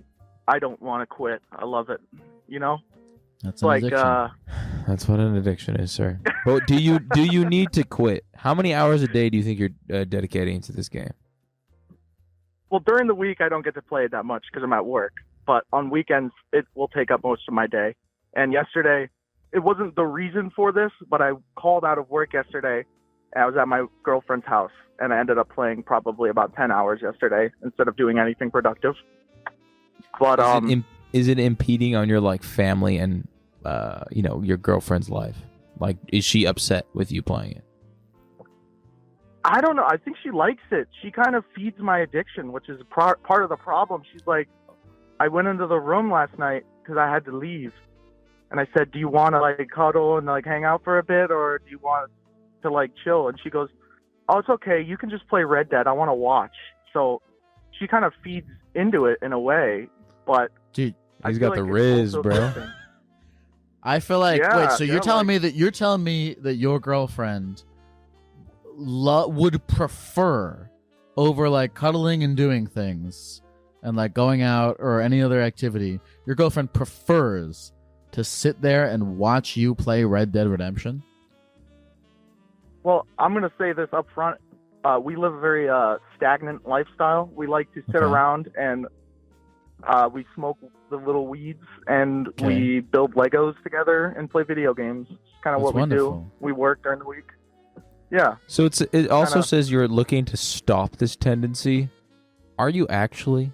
I don't want to quit. I love it. That's an addiction. That's what an addiction is, sir. But do you need to quit? How many hours a day do you think you're dedicating to this game? Well, during the week, I don't get to play it that much because I'm at work. But on weekends, it will take up most of my day. And yesterday, it wasn't the reason for this, but I called out of work yesterday. And I was at my girlfriend's house, and I ended up playing probably about 10 hours yesterday instead of doing anything productive. But is it impeding on your like family and your girlfriend's life? Like, is she upset with you playing it? I don't know. I think she likes it. She kind of feeds my addiction, which is part of the problem. She's like, I went into the room last night because I had to leave. And I said, do you want to like cuddle and like hang out for a bit, or do you want to like chill? And she goes, oh, it's okay. You can just play Red Dead. I want to watch. So she kind of feeds into it in a way, but dude, he's got the Riz, bro. I feel like wait, so you're telling me that your girlfriend would prefer over like cuddling and doing things and like going out or any other activity. Your girlfriend prefers to sit there and watch you play Red Dead Redemption? Well, I'm going to say this up front. We live a very stagnant lifestyle. We like to sit around and we smoke the little weeds, and we build Legos together and play video games. It's kind of what we do. We work during the week. Yeah. So it also says you're looking to stop this tendency. Are you actually?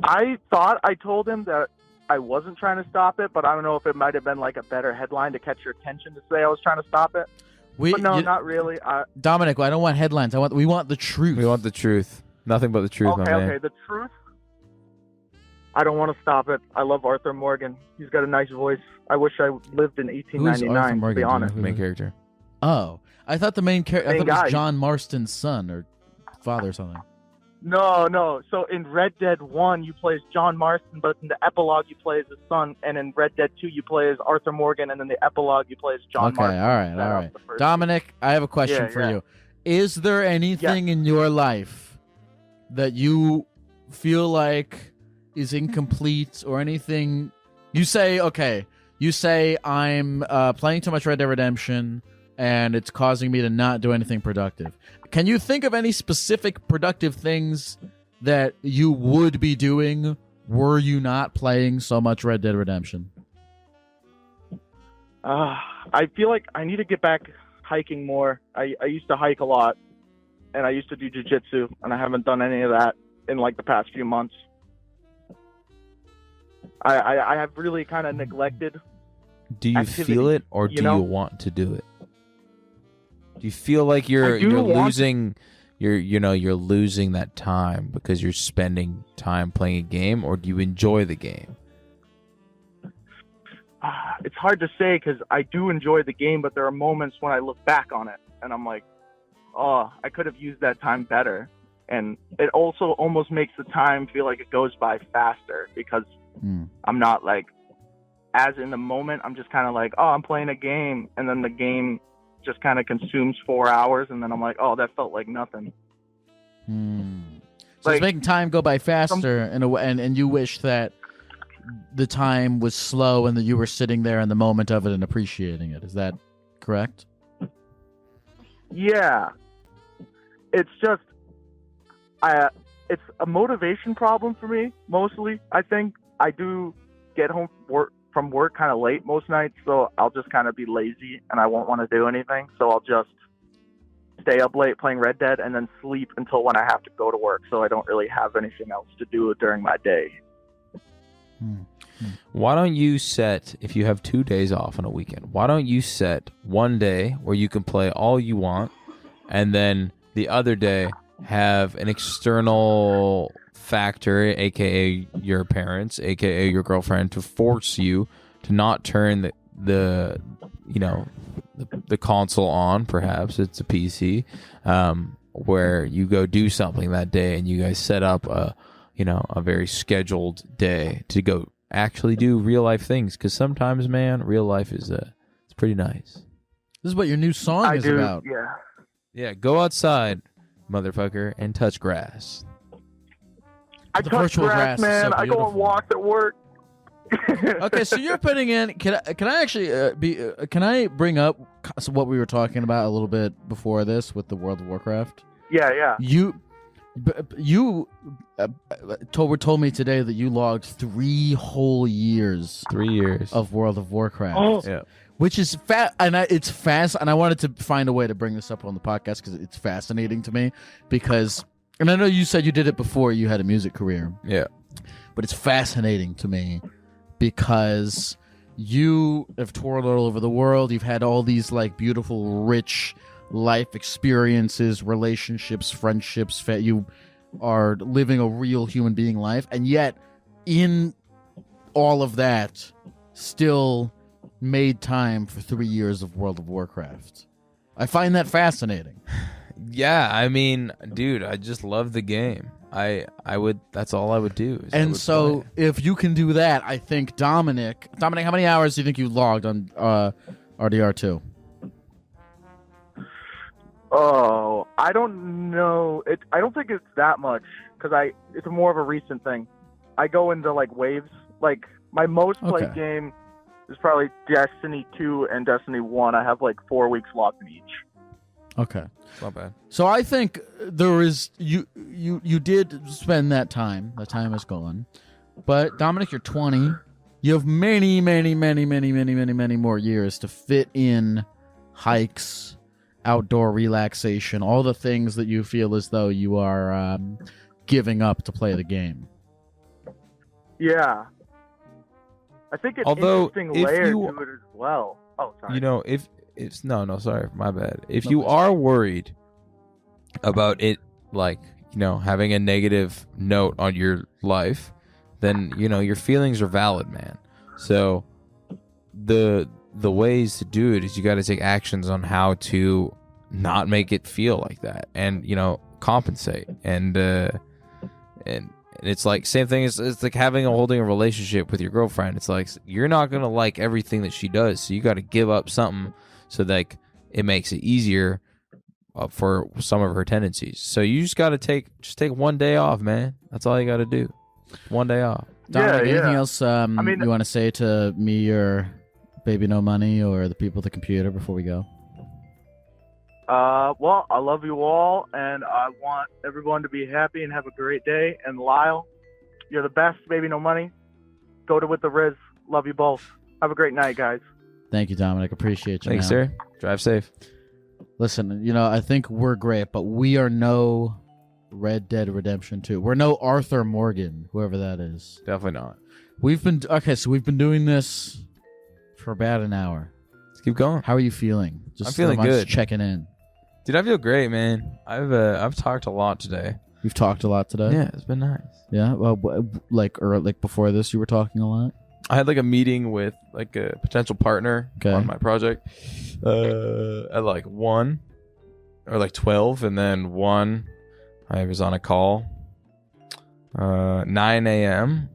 I thought I told him that I wasn't trying to stop it, but I don't know if it might have been like a better headline to catch your attention to say I was trying to stop it. But no, not really. Dominic, I don't want headlines. We want the truth. We want the truth. Nothing but the truth, my man. Okay, the truth. I don't want to stop it. I love Arthur Morgan. He's got a nice voice. I wish I lived in 1899, to be honest. Main character. Oh, I thought the main character. I thought it was John Marston's son or father or something. No. So in Red Dead 1, you play as John Marston, but in the epilogue, you play as his son. And in Red Dead 2, you play as Arthur Morgan. And in the epilogue, you play as John Marston. Okay, all right. Dominic, I have a question for you. Is there anything in your life that you feel like is incomplete or anything? You say, I'm playing too much Red Dead Redemption, and it's causing me to not do anything productive. Can you think of any specific productive things that you would be doing were you not playing so much Red Dead Redemption? I feel like I need to get back hiking more. I used to hike a lot, and I used to do jiu-jitsu, and I haven't done any of that in like the past few months. I have really kind of neglected. Do you feel it, or do you want to do it? Do you feel like you're losing you're losing that time because you're spending time playing a game, or do you enjoy the game? It's hard to say because I do enjoy the game, but there are moments when I look back on it and I'm like, oh, I could have used that time better. And it also almost makes the time feel like it goes by faster because I'm not like as in the moment. I'm just kind of like, oh, I'm playing a game, and then the game just kind of consumes 4 hours, and then I'm like, oh, that felt like nothing. So it's making time go by faster, and you wish that the time was slow and that you were sitting there in the moment of it and appreciating it. Is that correct? Yeah. It's just, it's a motivation problem for me, mostly. I think I do get home from work kind of late most nights, so I'll just kind of be lazy and I won't want to do anything. So I'll just stay up late playing Red Dead and then sleep until when I have to go to work, so I don't really have anything else to do during my day. Why don't you set, if you have 2 days off on a weekend, why don't you set one day where you can play all you want, and then the other day have an external factor, aka your parents, aka your girlfriend, to force you to not turn the console on. Perhaps it's a PC, where you go do something that day, and you guys set up a very scheduled day to go actually do real life things. Because sometimes, man, real life is it's pretty nice. This is what your new song is about. Yeah, go outside, motherfucker, and touch grass. I touch grass, man. So I go on walks at work. Okay, so you're putting in. Can I actually can I bring up what we were talking about a little bit before this with the World of Warcraft? Yeah. You told me today that you logged 3 whole years. 3 years of World of Warcraft. Oh. Yeah. Which is it's fast, and I wanted to find a way to bring this up on the podcast because it's fascinating to me. Because, and I know you said you did it before you had a music career. Yeah. But it's fascinating to me because you have toured all over the world. You've had all these like beautiful, rich life experiences, relationships, friendships. You are living a real human being life, and yet in all of that, still made time for 3 years of World of Warcraft. I find that fascinating. Yeah, I mean, dude, I just love the game. I would. That's all I would do. And so, if you can do that, I think Dominic, how many hours do you think you logged on RDR2? Oh, I don't know. I don't think it's that much because it's more of a recent thing. I go into like waves. Like my most played game is probably Destiny 2 and Destiny 1. I have like 4 weeks logged in each. Okay. It's not bad. So I think there is you did spend that time. That time is gone. But Dominic, you're 20. You have many more years to fit in hikes, outdoor relaxation, all the things that you feel as though you are giving up to play the game. Yeah. I think it's interesting layer to it as well. Oh, sorry. You know, if it's no, sorry, my bad. If you are worried about it, like, having a negative note on your life, then, your feelings are valid, man. So the ways to do it is you got to take actions on how to not make it feel like that, and, compensate. And it's like same thing. It's like holding a relationship with your girlfriend. It's like you're not gonna like everything that she does, so you got to give up something so that it makes it easier for some of her tendencies. So you just got to take 1 day off, man. That's all you got to do. 1 day off. Dominic, anything else you want to say to me or Baby No Money or the people at the computer before we go? Well, I love you all, and I want everyone to be happy and have a great day. And Lyle, you're the best, Baby No Money. Go to with the Riz. Love you both. Have a great night, guys. Thank you, Dominic. Appreciate you. Thanks, sir. Drive safe. Listen, I think we're great, but we are no Red Dead Redemption 2. We're no Arthur Morgan, whoever that is. Definitely not. We've been doing this for about an hour. Let's keep going. How are you feeling? I'm feeling good. Checking in. Dude, I feel great, man. I've talked a lot today. You've talked a lot today? Yeah, it's been nice. Yeah? Well, like before this, you were talking a lot? I had like a meeting with like a potential partner on my project at like 1 or like 12, and then 1 I was on a call. 9 a.m.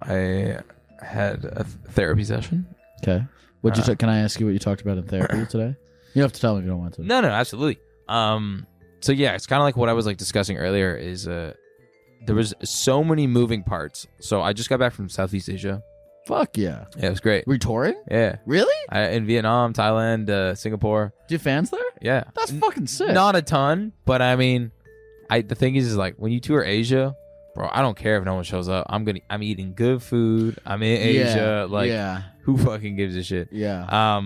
I had a therapy session. Okay. Can I ask you what you talked about in therapy today? You don't have to tell me if you don't want to. No, absolutely. So yeah, it's kind of like what I was like discussing earlier. Is there was so many moving parts. So I just got back from Southeast Asia. Fuck yeah. Yeah, it was great. Were you touring? Yeah. Really? In Vietnam, Thailand, Singapore. Do you have fans there? Yeah. That's fucking sick. Not a ton, but I mean, the thing is like when you tour Asia, bro, I don't care if no one shows up. I'm eating good food. I'm in Asia. Who fucking gives a shit? Yeah.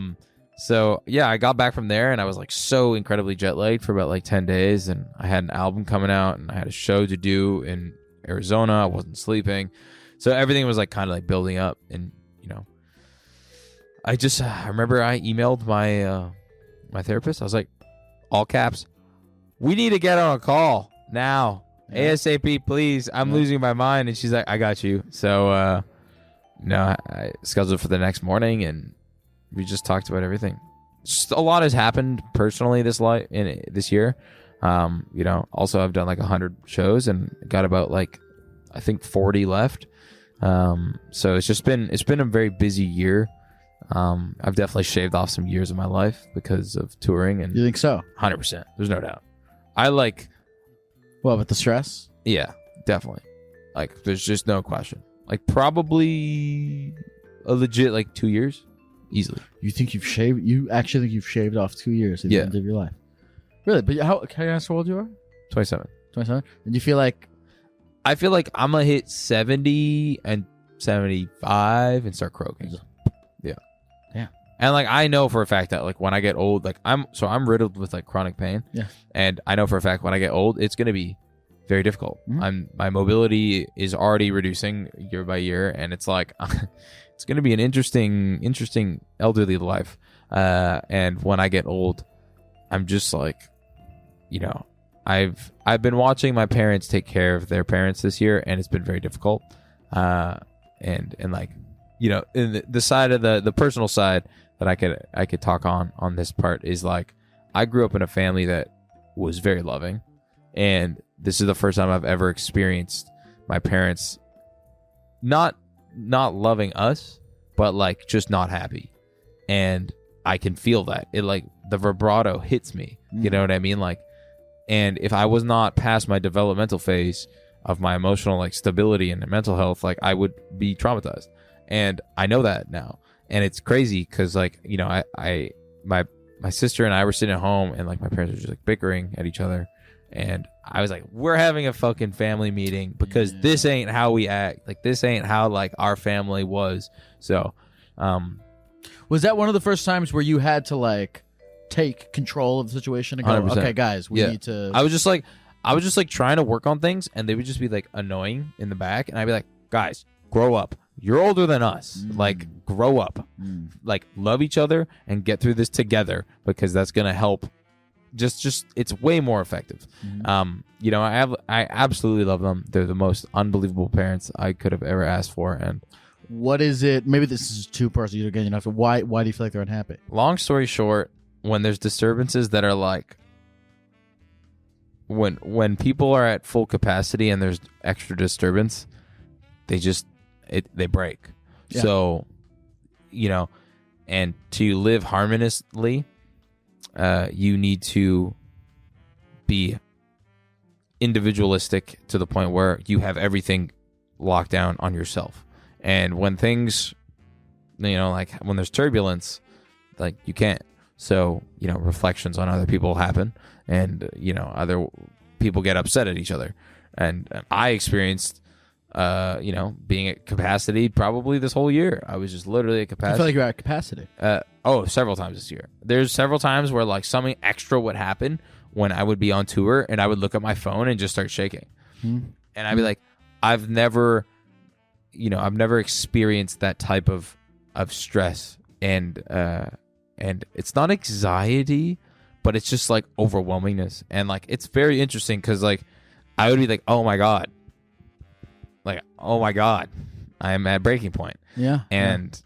So yeah, I got back from there and I was like so incredibly jet lagged for about like 10 days, and I had an album coming out and I had a show to do in Arizona. I wasn't sleeping. So everything was like kind of like building up, and I remember I emailed my my therapist. I was like, all caps, we need to get on a call now. Yeah. ASAP, please. I'm losing my mind. And she's like, I got you. So I scheduled for the next morning and we just talked about everything. Just a lot has happened personally this year. Also I've done like 100 shows and got about like I think 40 left. So it's been a very busy year. I've definitely shaved off some years of my life because of touring. And you think so? 100%. There's no doubt. What with the stress? Yeah, definitely. Like there's just no question. Like probably a legit like 2 years. Easily. You actually think you've shaved off 2 years at the end of your life? Really? But can I ask how old you are? 27. 27? And you feel like... I feel like I'm going to hit 70 and 75 and start croaking. Yeah. Yeah. And like I know for a fact that like when I get old, like I'm riddled with like chronic pain. Yeah. And I know for a fact when I get old, it's going to be very difficult. Mm-hmm. My mobility is already reducing year by year, and it's like... It's going to be an interesting elderly life. And when I get old, I'm just like, I've been watching my parents take care of their parents this year, and it's been very difficult. And like, in the side of the personal side that I could talk on this part is like, I grew up in a family that was very loving, and this is the first time I've ever experienced my parents not loving us, but like just not happy. And I can feel that. It like the vibrato hits me. You know what I mean? Like, and if I was not past my developmental phase of my emotional like stability and mental health, like I would be traumatized. And I know that now. And it's crazy because like, my sister and I were sitting at home and like my parents were just like bickering at each other. And I was like, we're having a fucking family meeting because this ain't how we act. Like, this ain't how, like, our family was. So, was that one of the first times where you had to, like, take control of the situation and go, 100%. Okay, guys, we need to... I was just like trying to work on things, and they would just be, like, annoying in the back. And I'd be like, guys, grow up. You're older than us. Like, grow up. Like, love each other and get through this together because that's going to help. Just it's way more effective. I absolutely love them. They're the most unbelievable parents I could have ever asked for. And what is it? Maybe this is too personal. You're getting enough. Why do you feel like they're unhappy? Long story short, when there's disturbances that are like when people are at full capacity and there's extra disturbance, they break. Yeah. So, and to live harmoniously, you need to be individualistic to the point where you have everything locked down on yourself. And when things, like when there's turbulence, like you can't. So, reflections on other people happen, and, other people get upset at each other. And I experienced, being at capacity probably this whole year. I was just literally at capacity. I feel like you're at capacity. Several times this year. There's several times where like something extra would happen when I would be on tour, and I would look at my phone and just start shaking. And I'd be like, I've never experienced that type of stress, and it's not anxiety, but it's just like overwhelmingness. And like it's very interesting because like I would be like, oh my god, I'm at breaking point. Yeah. And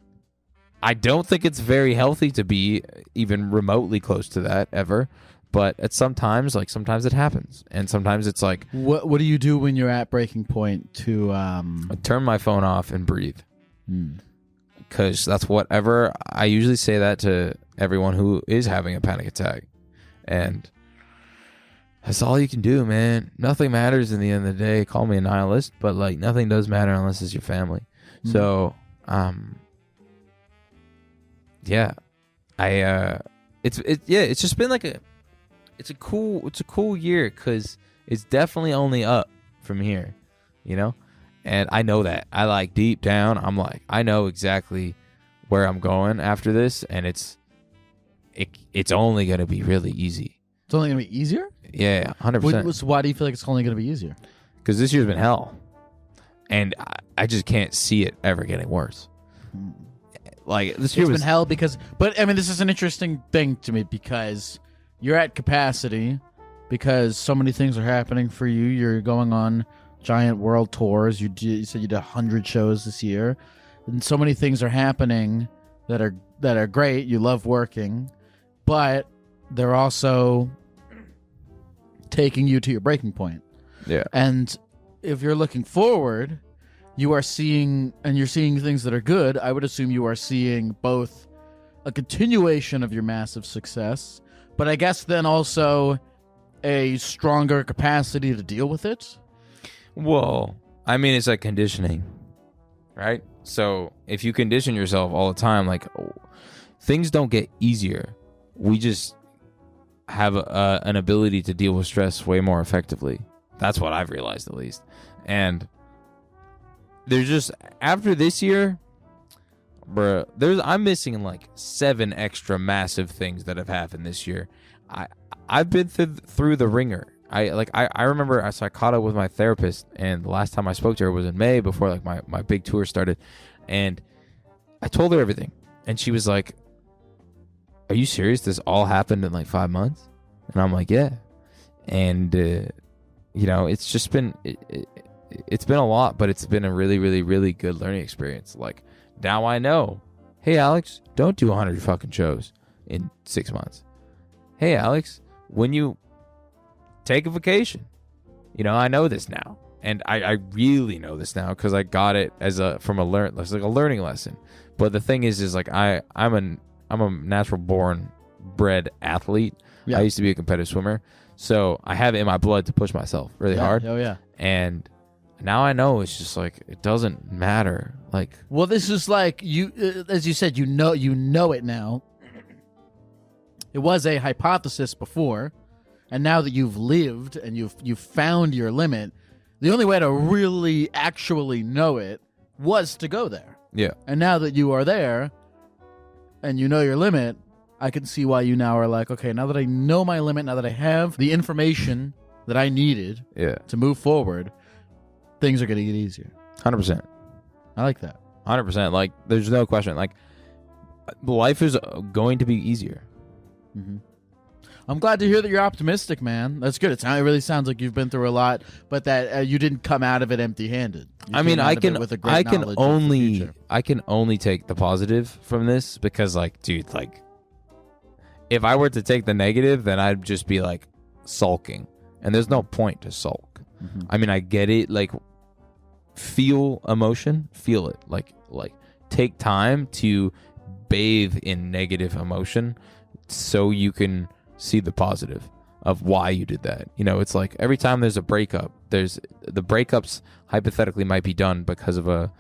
I don't think it's very healthy to be even remotely close to that ever. But at sometimes it happens, and sometimes it's like, what do you do when you're at breaking point to I turn my phone off and breathe, because that's whatever I usually say that to everyone who is having a panic attack, and that's all you can do, man. Nothing matters in the end of the day. Call me a nihilist, but like nothing does matter unless it's your family. So it's just been like it's a cool year because it's definitely only up from here. you know? And I know that. I like deep down, I'm like, I know exactly where I'm going after this, and it's only going to be really easy. It's only going to be easier? Yeah, 100%. So why do you feel like it's only going to be easier? Because this year's been hell. And I just can't see it ever getting worse. Like, this year It's was been hell because... But, I mean, this is an interesting thing to me because you're at capacity because so many things are happening for you. You're going on giant world tours. You said you did 100 shows this year. And so many things are happening that are great. You love working. But they're also taking you to your breaking point. Yeah. And if you're looking forward, you're seeing things that are good. I would assume you are seeing both a continuation of your massive success, but I guess then also a stronger capacity to deal with it. Well, I mean, it's like conditioning, right? So if you condition yourself all the time, like, things don't get easier. We just have an ability to deal with stress way more effectively. That's what I've realized, at least. And there's just, after this year, bruh, I'm missing like 7 extra massive things that have happened this year. I've been through the ringer. I remember, so I caught up with my therapist, and the last time I spoke to her was in May, before like my big tour started, and I told her everything, and she was like, "Are you serious? This all happened in like 5 months?" And I'm like, "Yeah." And it's just been it's been a lot, but it's been a really, really, really good learning experience. Like, now I know, hey Alex, don't do 100 fucking shows in 6 months. Hey Alex, when you take a vacation, I know this now, and I really know this now because I got it from a learning lesson. But the thing is like I'm a natural born bred athlete. Yeah. I used to be a competitive swimmer, so I have it in my blood to push myself really hard. Oh yeah. And now I know it's just like, it doesn't matter. Like, well, this is like you, as you said, you know it now. It was a hypothesis before, and now that you've lived and you've found your limit, the only way to really actually know it was to go there. Yeah. And now that you are there, and you know your limit, I can see why you now are like, okay, now that I know my limit, now that I have the information that I needed to move forward, things are going to get easier. 100%. I like that. 100%. Like, there's no question. Like, life is going to be easier. Mm-hmm. I'm glad to hear that you're optimistic, man. That's good. It really sounds like you've been through a lot, but that you didn't come out of it empty-handed. I mean, I can only take the positive from this because, like, dude, like, if I were to take the negative, then I'd just be like sulking, and there's no point to sulk. Mm-hmm. I mean, I get it. Like, feel emotion, feel it. Like take time to bathe in negative emotion so you can see the positive of why you did that. It's like every time there's a breakup, the breakups hypothetically might be done because of a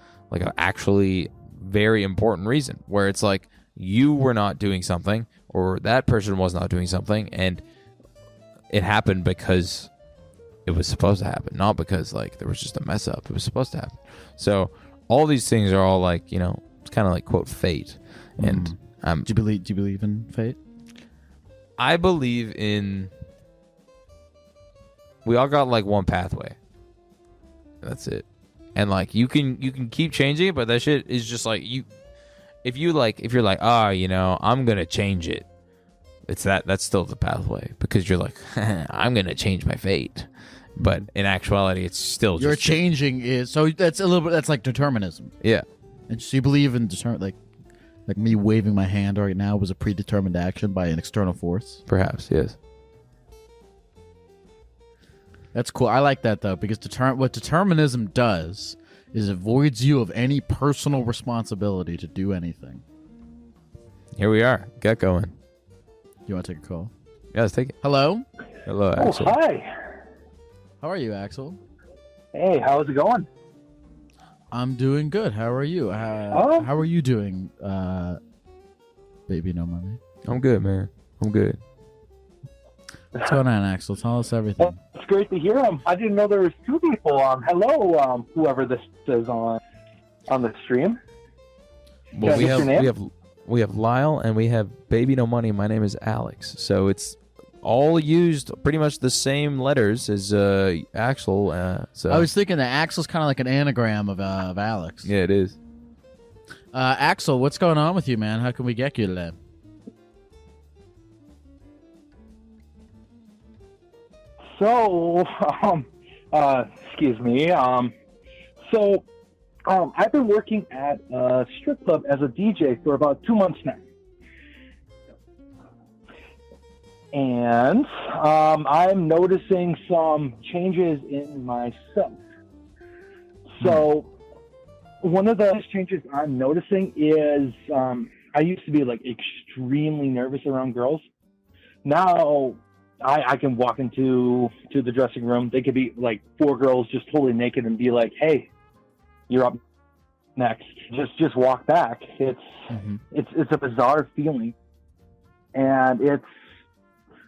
actually very important reason, where it's like you were not doing something or that person was not doing something, and it happened because it was supposed to happen, not because like there was just a mess up. It was supposed to happen. So all these things are all like, it's kind of like, quote, fate. And do you believe in fate? I believe in, we all got like one pathway. That's it. And like you can keep changing it, but that shit is just like if you're like, I'm gonna change it. It's that's still the pathway, because you're like, I'm gonna change my fate. But in actuality, it's still you're changing it. So that's a little bit. That's like determinism. Yeah. And so you believe in like me waving my hand right now was a predetermined action by an external force? Perhaps, yes. That's cool. I like that, though, because what determinism does is avoids you of any personal responsibility to do anything. Here we are. Get going. You want to take a call? Yeah, let's take it. Hello? Hello, Axel. Oh, hi. How are you, Axel? Hey, how's it going? I'm doing good. How are you? How are you doing, Baby No Money? I'm good, man. I'm good. What's going on, Axel? Tell us everything. Well, it's great to hear him. I didn't know there was two people. Hello, whoever this is on the stream. Well, Can I get your name? we have Lyle and we have Baby No Money. My name is Alex. So it's all used pretty much the same letters as Axel. So I was thinking that Axel's kind of like an anagram of Alex. yeah, it is. Axel, what's going on with you, man? How can we get you today? So, excuse me. I've been working at a strip club as a DJ for about 2 months now. And I'm noticing some changes in myself. So one of the changes I'm noticing is I used to be like extremely nervous around girls. Now I can walk into the dressing room. They could be like 4 girls just totally naked and be like, "Hey, you're up next." Just walk back. It's a bizarre feeling, and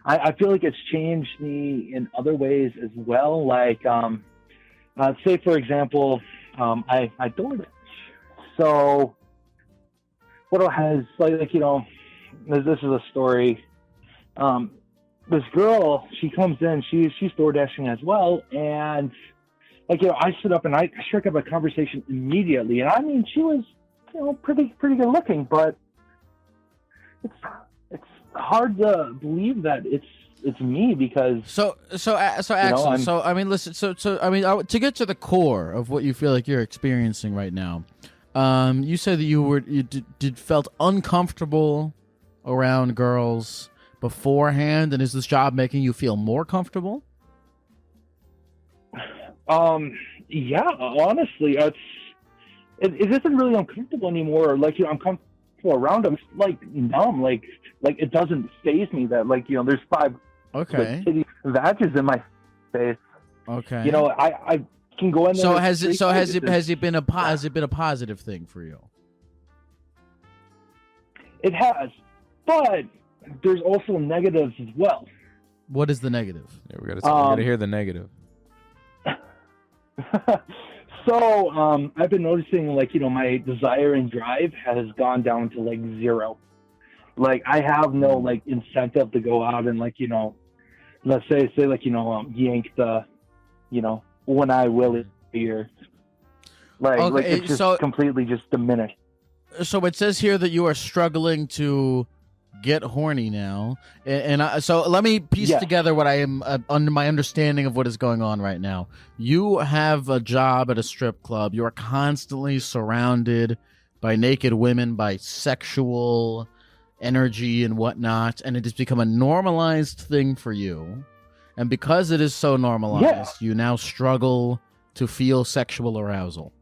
I feel like it's changed me in other ways as well. Like, say for example, I DoorDash. So what has like you know, this is a story. This girl, she comes in, she's DoorDashing as well, and like, you know, I stood up and I struck up a conversation immediately, and I mean, she was, you know, pretty good looking, but it's hard to believe that it's me because So Axel, I mean, listen, to get to the core of what you feel like you're experiencing right now, you said that you felt uncomfortable around girls beforehand, and is this job making you feel more comfortable? Yeah, honestly, it isn't really uncomfortable anymore. Like, you know, I'm comfortable around them. It's like numb. Like it doesn't faze me that, like, you know, there's 5 titty badges in my face. Okay. You know, I can go in there. So has it been a positive thing for you? It has, but there's also negatives as well. What is the negative? Yeah, we gotta hear the negative. So, I've been noticing, like, you know, my desire and drive has gone down to, like, 0. Like, I have no, like, incentive to go out and, like, you know, let's say, like, you know, yank the, you know, when I will here. Like it's just completely just diminished. So it says here that you are struggling to get horny now, so let me piece together what I am under my understanding of what is going on right now. You have a job at a strip club. You are constantly surrounded by naked women, by sexual energy and whatnot, and it has become a normalized thing for you. And because it is so normalized, you now struggle to feel sexual arousal.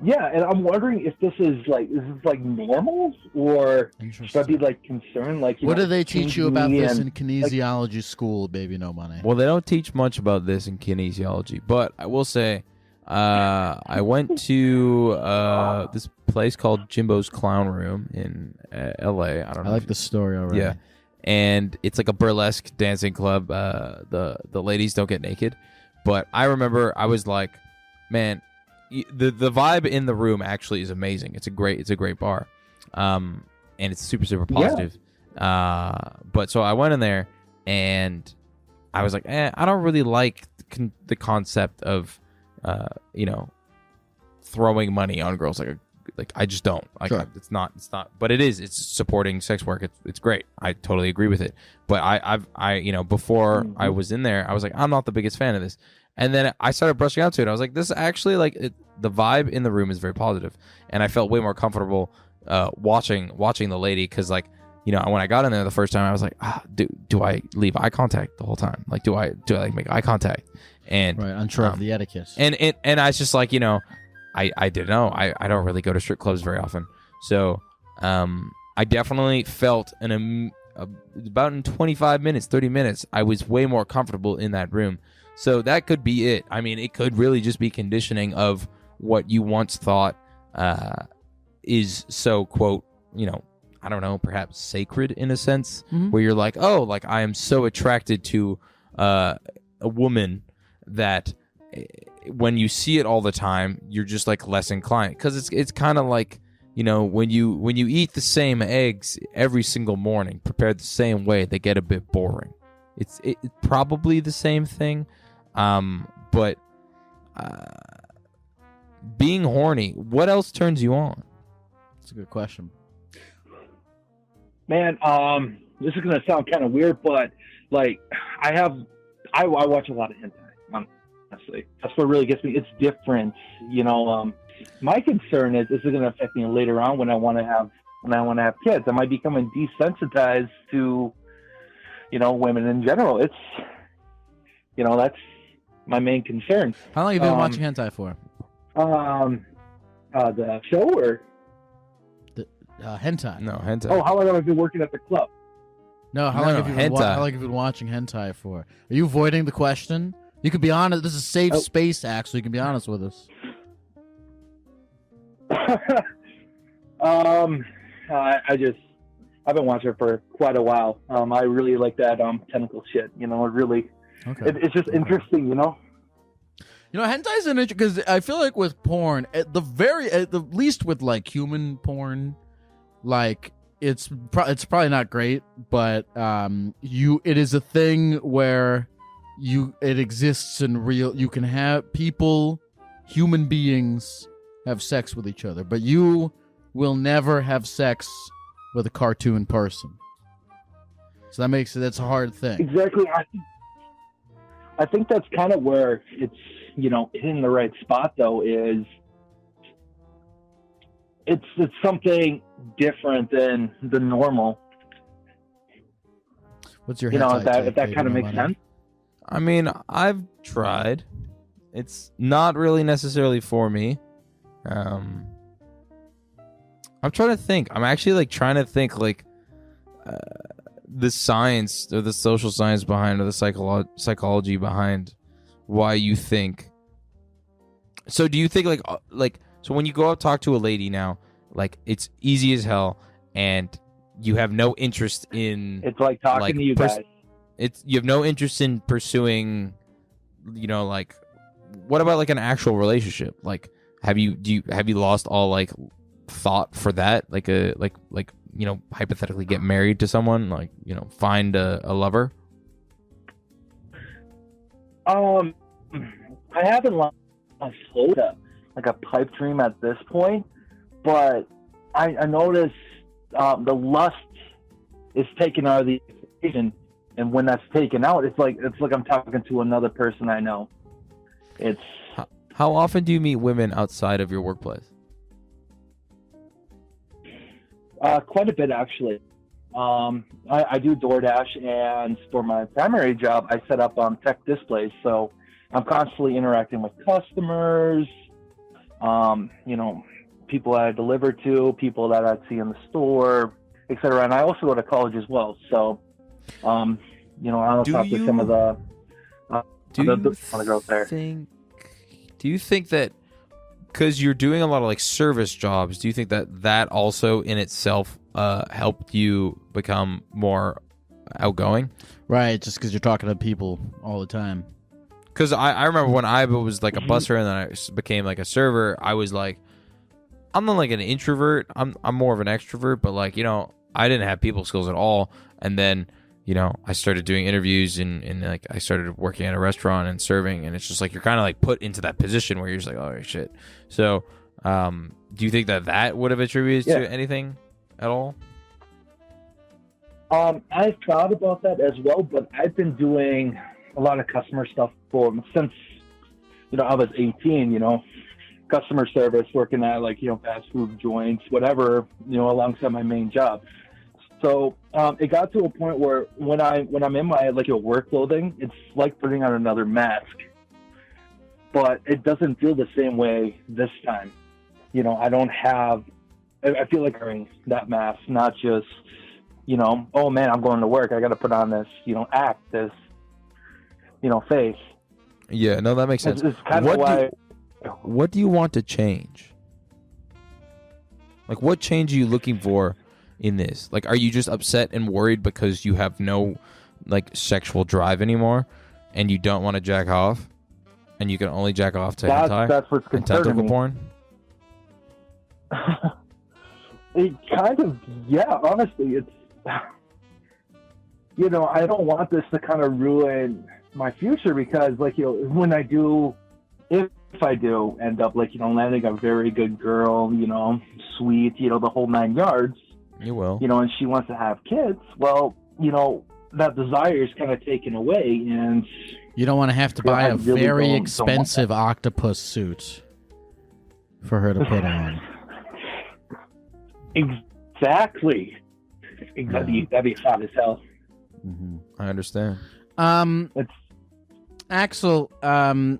Yeah, and I'm wondering if this is normal, or should I be like concerned? Like, what do they teach you about this in kinesiology school, Baby No Money? Well, they don't teach much about this in kinesiology, but I will say, I went to this place called Jimbo's Clown Room in L.A. I like the story already. Yeah, and it's like a burlesque dancing club. The ladies don't get naked, but I remember I was like, man. The vibe in the room actually is amazing. It's a great bar, and it's super positive. But so I went in there and I was like, I don't really like the concept of throwing money on girls. Like I just don't like. Sure. It's not. But it is. It's supporting sex work. It's great. I totally agree with it. But I before I was in there, I was like, I'm not the biggest fan of this. And then I started brushing out to it. I was like, this is actually the vibe in the room is very positive. And I felt way more comfortable watching the lady because, like, you know, when I got in there the first time, I was like, do I leave eye contact the whole time? Like, do I like make eye contact? And unsure of the etiquette. And I was just like, you know, I didn't know. I don't really go to strip clubs very often. So I definitely felt about in 25 minutes, 30 minutes, I was way more comfortable in that room. So that could be it. I mean, it could really just be conditioning of what you once thought is so, quote, you know, I don't know, perhaps sacred in a sense, Mhm. where you're like, oh, like I am so attracted to a woman that when you see it all the time, you're just like less inclined, because it's kind of like, you know, when you eat the same eggs every single morning, prepared the same way, they get a bit boring. It's probably the same thing, but being horny, what else turns you on? That's a good question. Man, this is gonna sound kind of weird, but like I watch a lot of hentai. Honestly, that's what really gets me. It's different, you know. My concern is it going to affect me later on when I want to have kids? Am I becoming desensitized to, you know, women in general? It's, you know, that's my main concern. How long have you been watching hentai for? The show or Hentai. No, hentai. how long have I been working at the club? No, how long have you been watching hentai for? Are you avoiding the question? You can be honest. This is a safe space, actually. You can be honest with us. I've been watching it for quite a while. I really like that tentacle shit. You know, it's just interesting. You know. You know, hentai is an interesting, because I feel like with porn, at the least with like human porn, like it's probably not great, but it is a thing where it exists in real. You can have human beings have sex with each other, but you will never have sex with a cartoon person. So that's a hard thing. Exactly. I think that's kind of where it's, you know, hitting the right spot though, is it's something different than the normal. What's your if hentai that kind of makes sense? I mean, I've tried. It's not really necessarily for me. I'm trying to think. I'm actually like trying to think like the science or the social science behind, or the psychology behind why you think. So do you think like so when you go out talk to a lady now, like it's easy as hell, and you have no interest in. It's like talking to you guys. You have no interest in pursuing, you know, like what about like an actual relationship? Like have you lost all like thought for that? Like you know, hypothetically get married to someone, like, you know, find a lover? I haven't lost hope, like a pipe dream at this point, but I notice the lust is taken out of the equation, and when that's taken out, it's like I'm talking to another person I know. It's how often do you meet women outside of your workplace? Quite a bit, actually. I do DoorDash, and for my primary job, I set up tech displays. So I'm constantly interacting with customers, you know, people that I deliver to, people that I see in the store, etc. And I also go to college as well. So, you know, I'll talk to some of the girls there. Do you think that because you're doing a lot of like service jobs, do you think that also in itself helped you become more outgoing? Right, just because you're talking to people all the time. Because I remember when I was like a busser and then I became like a server, I was like, I'm not like an introvert. I'm more of an extrovert, but like, you know, I didn't have people skills at all. And then, you know, I started doing interviews and like I started working at a restaurant and serving, and it's just like you're kind of like put into that position where you're just like, oh shit. So, do you think that would have attributed to anything at all? I've thought about that as well, but I've been doing a lot of customer stuff since, you know, I was 18, you know, customer service, working at like, you know, fast food joints, whatever, you know, alongside my main job. So it got to a point where when I'm in my like work clothing, it's like putting on another mask, but it doesn't feel the same way this time. You know, I feel like wearing that mask, not just, you know, oh man, I'm going to work, I got to put on this, you know, this, you know, face. Yeah, no, that makes sense. It's kind of why. What do you want to change? Like, what change are you looking for in this? Like, are you just upset and worried because you have no like sexual drive anymore, and you don't want to jack off, and you can only jack off to hentai? That's what's and concerning tentacle me. porn? It kind of, yeah, honestly, it's, you know, I don't want this to kind of ruin my future because, like, you know, when I do, if I do end up, like, you know, landing a very good girl, you know, sweet, you know, the whole 9 yards, You will. you know, and she wants to have kids, well, you know, that desire is kind of taken away, and You don't want to have to Yeah, buy I a really very don't want expensive octopus suit for her to put on. exactly, that'd be hot as hell. Mm-hmm. I understand. It's Axel, I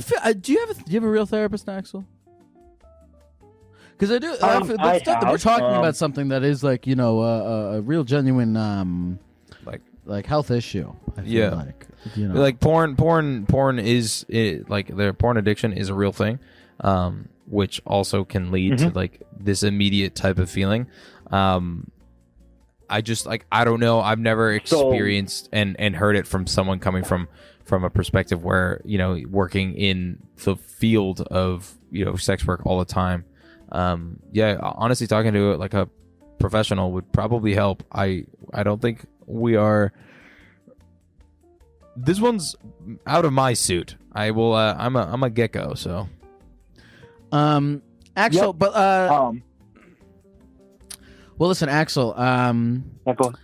feel. Do you have a real therapist, Axel? Because I do. I feel, I stuff that we're have, talking about something that is like, you know, a real genuine like health issue. I feel Yeah. like, you know, Like porn is like their porn addiction is a real thing, which also can lead to like this immediate type of feeling. I just like, I don't know. I've never experienced and heard it from someone coming from a perspective where, you know, working in the field of, you know, sex work all the time. Yeah, honestly, talking to like a professional would probably help. I don't think we are. This one's out of my suit. I will. I'm a gecko. So. Axel, Yep. but well, listen, Axel. yeah, go on.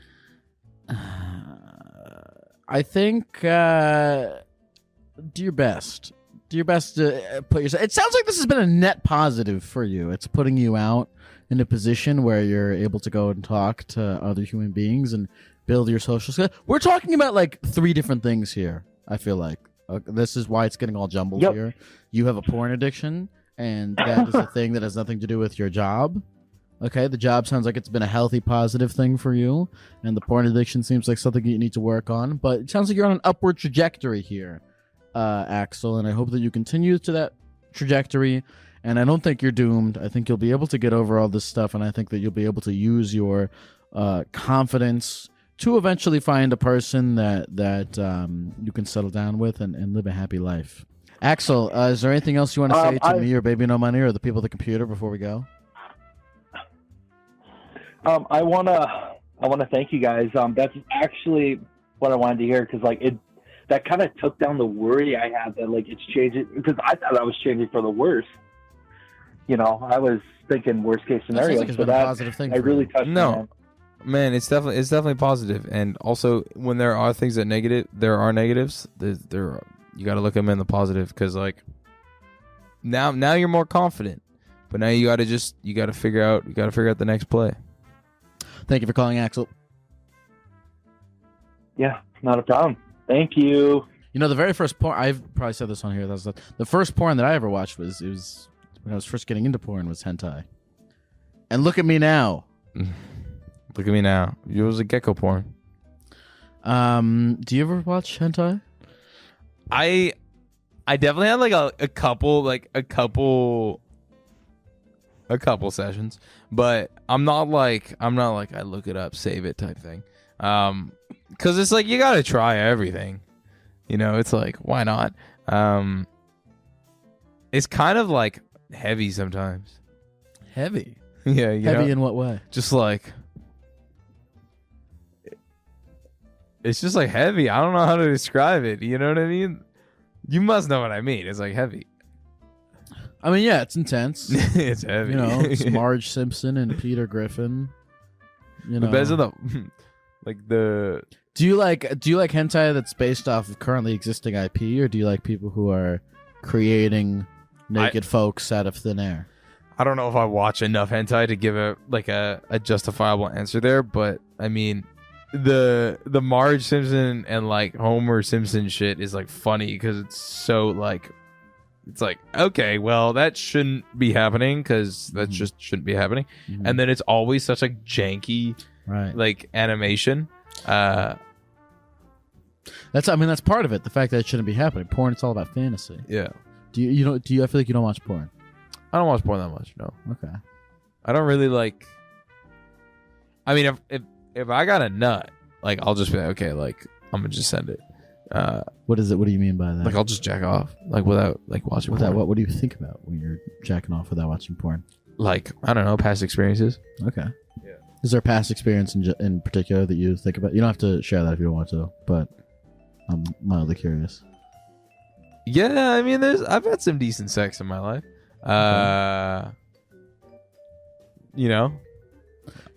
I think do your best. Do your best to put yourself. It sounds like this has been a net positive for you. It's putting you out in a position where you're able to go and talk to other human beings and build your social skills. We're talking about like 3 different things here. I feel like this is why it's getting all jumbled Yep. here. You have a porn addiction, and that is a thing that has nothing to do with your job. Okay, the job sounds like it's been a healthy, positive thing for you, and the porn addiction seems like something you need to work on. But it sounds like you're on an upward trajectory here, Axel, and I hope that you continue to that trajectory. And I don't think you're doomed. I think you'll be able to get over all this stuff, and I think that you'll be able to use your confidence to eventually find a person that you can settle down with and live a happy life. Axel, is there anything else you want to say to me or Baby No Money or the people at the computer before we go? I wanna thank you guys. That's actually what I wanted to hear because like that kind of took down the worry I had that like it's changing because I thought I was changing for the worse. You know, I was thinking worst case That sounds scenario. like it's So been a that positive thing I for really you. touched. No. Man, it's definitely positive. And also, when there are things that there are negatives. There you got to look at them in the positive because like now you're more confident. But now you got to figure out the next play. Thank you for calling, Axel. Yeah, not a problem. Thank you. You know, the very first porn, I've probably said this on here, the first porn that I ever watched was when I was first getting into porn was hentai. And look at me now. Look at me now. You was a gecko porn. Do you ever watch hentai? I definitely had like a couple sessions, but I'm not like I look it up, save it type thing. Cause it's like you gotta try everything. You know, it's like why not? It's kind of like heavy sometimes. Heavy. Yeah, you Heavy know? in what way? Just like it's just like heavy. I don't know how to describe it. You know what I mean? You must know what I mean. It's like heavy. I mean, yeah, it's intense. It's heavy. You know, it's Marge Simpson and Peter Griffin. You know, The best of the like the. Do you like hentai that's based off of currently existing IP, or do you like people who are creating naked folks out of thin air? I don't know if I watch enough hentai to give a justifiable answer there, but I mean, the Marge Simpson and like Homer Simpson shit is like funny because it's so like, it's like okay, well that shouldn't be happening because that just shouldn't be happening, and then it's always such a janky like animation. That's part of it. The fact that it shouldn't be happening. Porn, it's all about fantasy. Yeah. Do you I feel like you don't watch porn? I don't watch porn that much. No. Okay. I don't really like. I mean, if I got a nut, like I'll just be like, okay, like I'm gonna just send it. What is it? What do you mean by that? Like I'll just jack off, like without like watching porn. What do you think about when you're jacking off without watching porn? Like I don't know, past experiences. Okay. Yeah. Is there a past experience in particular that you think about? You don't have to share that if you don't want to, but I'm mildly curious. Yeah, I mean, I've had some decent sex in my life. You know,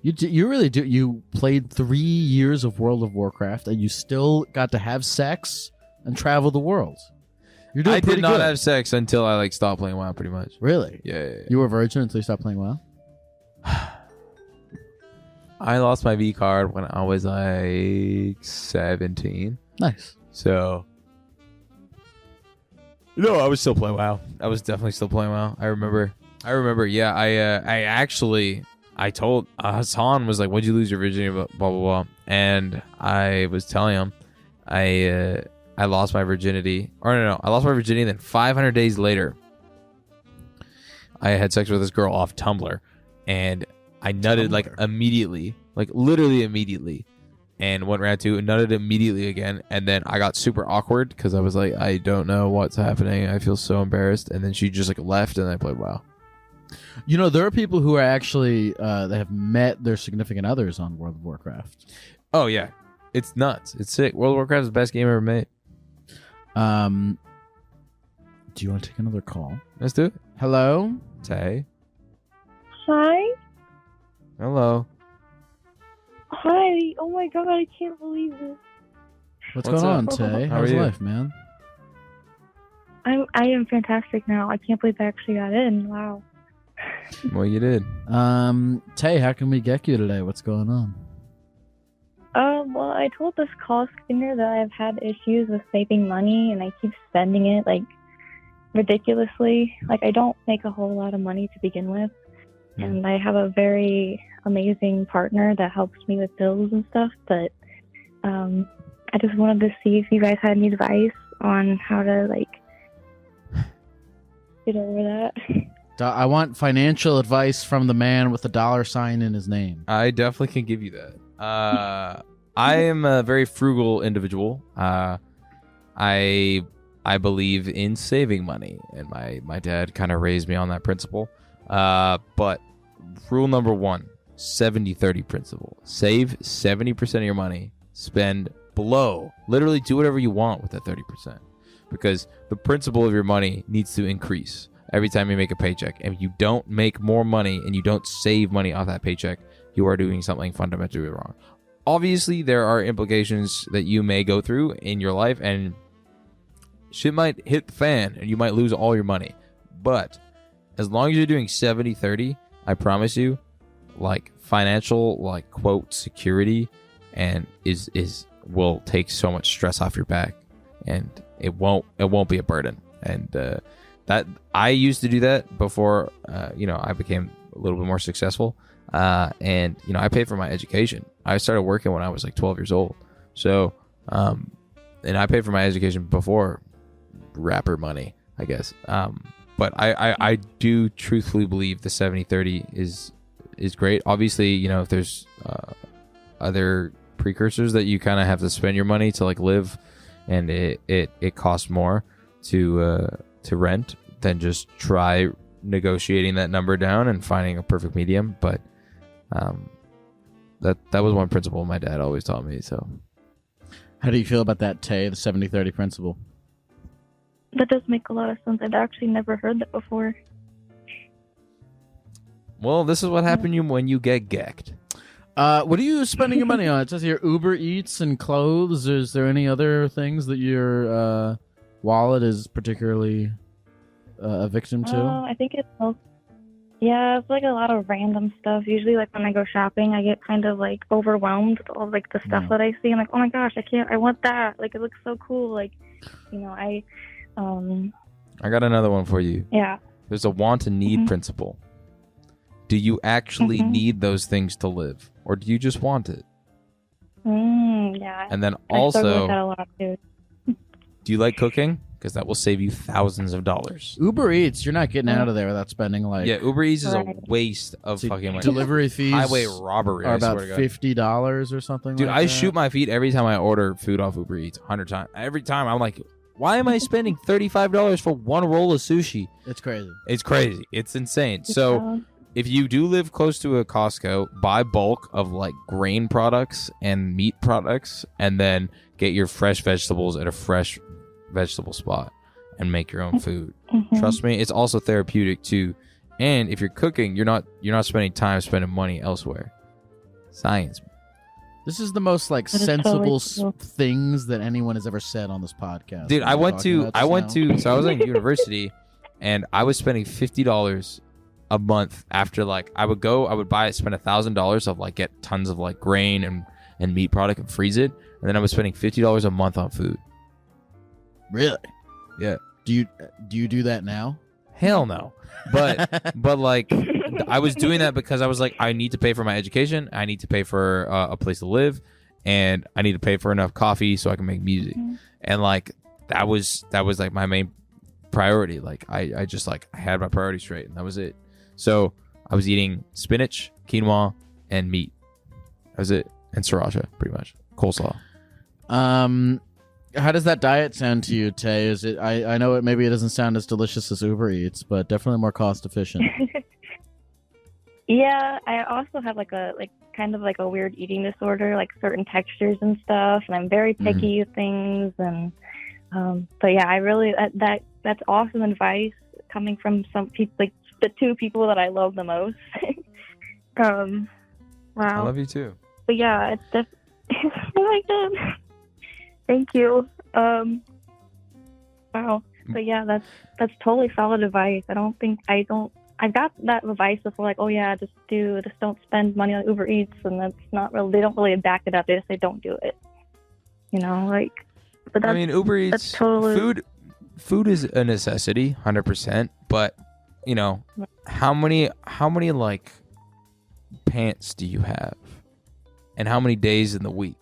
you really do. You played 3 years of World of Warcraft, and you still got to have sex and travel the world. You're doing I pretty did not good. have sex until I like stopped playing WoW, pretty much. Really? Yeah. You were a virgin until you stopped playing WoW? I lost my V card when I was like 17. Nice. So, no, I was still playing WoW. I was definitely still playing WoW. I remember. Yeah, I told Hassan was like, "When'd you lose your virginity?" Blah blah blah. And I was telling him, I lost my virginity. Or no, I lost my virginity. Then 500 days later, I had sex with this girl off Tumblr, and I nutted like immediately, like literally immediately, and went round two and nutted immediately again. And then I got super awkward because I was like, I don't know what's happening. I feel so embarrassed. And then she just like left, and I played WoW. You know, there are people who are actually they have met their significant others on World of Warcraft. Oh yeah, it's nuts. It's sick. World of Warcraft is the best game ever made. Do you want to take another call? Let's do it. Hello? Tay. Hi. Hello. Hi. Oh my god, I can't believe this. What's What's going on, up? Tay? How How's are you? life, man? I am fantastic now. I can't believe I actually got in. Wow. Well, you did. Tay, how can we get you today? What's going on? Well, I told this call screener that I've had issues with saving money and I keep spending it like ridiculously. Like I don't make a whole lot of money to begin with. And I have a very amazing partner that helps me with bills and stuff, but I just wanted to see if you guys had any advice on how to like get over that. I want financial advice from the man with the $sign in his name. I definitely can give you that. I am a very frugal individual. I believe in saving money, and my dad kind of raised me on that principle. But rule number 1, 70-30 principle. Save 70% of your money. Spend below. Literally do whatever you want with that 30%. Because the principle of your money needs to increase every time you make a paycheck. If you don't make more money and you don't save money off that paycheck, you are doing something fundamentally wrong. Obviously, there are implications that you may go through in your life, and shit might hit the fan and you might lose all your money. But as long as you're doing 70-30, I promise you, like financial, like quote, security, and will take so much stress off your back, and it won't be a burden. And that I used to do that before, I became a little bit more successful. And I paid for my education. I started working when I was like 12 years old. So, and I paid for my education before rapper money, I guess. But I do truthfully believe the 70-30 is great. Obviously, if there's other precursors that you kind of have to spend your money to like live, and it costs more to rent, then just try negotiating that number down and finding a perfect medium. But that was one principle my dad always taught me. So How do you feel about that, Tay, the 70-30 principle? That does make a lot of sense. I've actually never heard that before. Well, this is what happened when you get gecked. What are you spending your money on? It says here Uber Eats and clothes. Is there any other things that your wallet is particularly a victim to? I think it's it's like a lot of random stuff. Usually, like when I go shopping, I get kind of like overwhelmed with all like the stuff that I see. I'm like, oh my gosh, I want that. Like it looks so cool. Like, I got another one for you. Yeah. There's a want and need principle. Do you actually need those things to live, or do you just want it? Yeah. And then I struggle with also, that a lot too. do you like cooking? because that will save you thousands of dollars. Uber Eats, you're not getting out of there without spending like Yeah, Uber Eats is a waste of fucking money. delivery fees. Highway robbery. Are I about swear to God. $50 or something. Dude, like I that. shoot my feet every time I order food off Uber Eats 100 times. Every time I'm like, why am I spending $35 for one roll of sushi? It's crazy. It's crazy. It's insane. So if you do live close to a Costco, buy bulk of like grain products and meat products, and then get your fresh vegetables at a fresh vegetable spot and make your own food. Trust me, it's also therapeutic too. And if you're cooking, you're not spending time spending money elsewhere. Science. This is the most like That is sensible totally true. things that anyone has ever said on this podcast. Dude, What I are you went talking to about just now? so I was in university and I was spending $50 a month after like I would buy it, spend $1,000 of like get tons of like grain and meat product and freeze it, and then I was spending $50 a month on food. Really? Yeah. Do you do that now? Hell no. But like I was doing that because I was like, I need to pay for my education, I need to pay for a place to live, and I need to pay for enough coffee so I can make music. And like that was like my main priority. Like I just like I had my priorities straight, and that was it. So I was eating spinach, quinoa, and meat. That was it. And sriracha, pretty much. Coleslaw. How does that diet sound to you, Tay? Is it? I know maybe it doesn't sound as delicious as Uber Eats, but definitely more cost efficient. Yeah, I also have kind of a weird eating disorder, like certain textures and stuff, and I'm very picky with things. And but yeah, I really that's awesome advice coming from some people, like the two people that I love the most. Wow. I love you too. But yeah, it's definitely like that. Thank you. Wow. But yeah, that's totally solid advice. I got that advice before, like, oh yeah, just don't spend money on Uber Eats, and that's not really, they don't really back it up. They just say don't do it. You know, like, but that's, I mean, Uber Eats, that's totally food is a necessity, 100%. But you know, how many like pants do you have, and how many days in the week?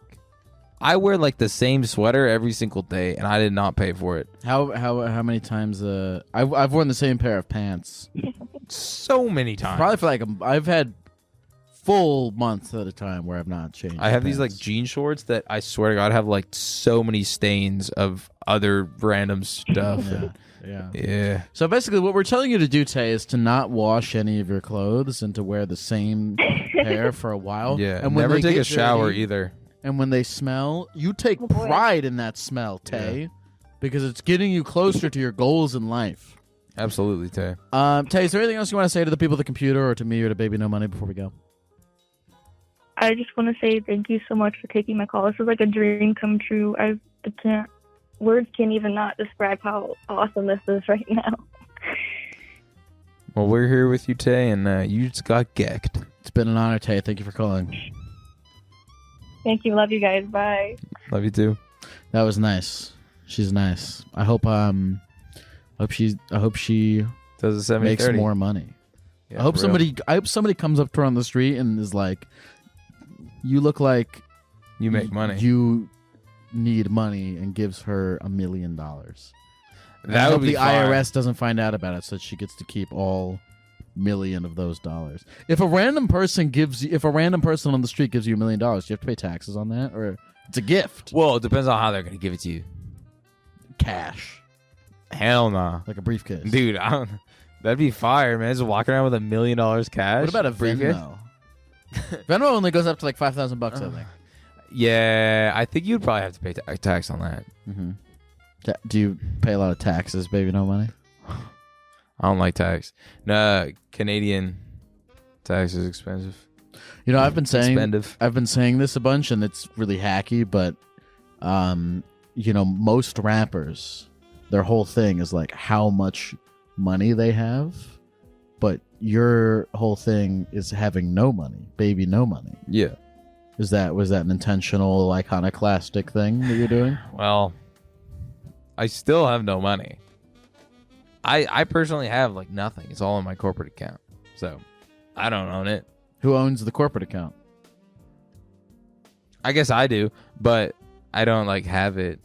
I wear like the same sweater every single day, and I did not pay for it. How many times? I've worn the same pair of pants. So many times. Probably for like I've had full months at a time where I've not changed. I have my these like pants. jean shorts that I swear to God have like so many stains of other random stuff. Yeah. So basically, what we're telling you to do, Tay, is to not wash any of your clothes and to wear the same pair for a while. Yeah. And when never they take get a shower dirty, either. And when they smell, you take pride in that smell, Tay, because it's getting you closer to your goals in life. Absolutely, Tay. Tay, is there anything else you want to say to the people at the computer or to me or to Baby No Money before we go? I just want to say thank you so much for taking my call. This is like a dream come true. Words can't even not describe how awesome this is right now. Well, we're here with you, Tay, and you just got gecked. It's been an honor, Tay. Thank you for calling. Thank you. Love you guys. Bye. Love you too. That was nice. She's nice. I hope she Does a 70-30. makes more money. Yeah, I hope for real. somebody comes up to her on the street and is like, "You look like You make money. You need money," and gives her $1 million. That would be the fine. IRS doesn't find out about it, so she gets to keep all million of those dollars. If a random person on the street gives you $1 million, do you have to pay taxes on that, or it's a gift? Well, it depends on how they're going to give it to you. Cash, Hell nah. like a briefcase. Dude, that'd be fire, man. Just walking around with $1 million cash. What about a briefcase? Venmo? Venmo only goes up to like $5,000, I think. Yeah, I think you'd probably have to pay tax on that. Mm-hmm. Do you pay a lot of taxes, Baby No Money? I don't like tax. No, Canadian tax is expensive. You know, I've been saying Expensive. this a bunch, and it's really hacky, but you know, most rappers, their whole thing is like how much money they have, but your whole thing is having no money, baby, no money. Yeah. Was that an intentional iconoclastic thing that you're doing? Well, I still have no money. I personally have like nothing. It's all in my corporate account. So I don't own it. Who owns the corporate account? I guess I do, but I don't like have it.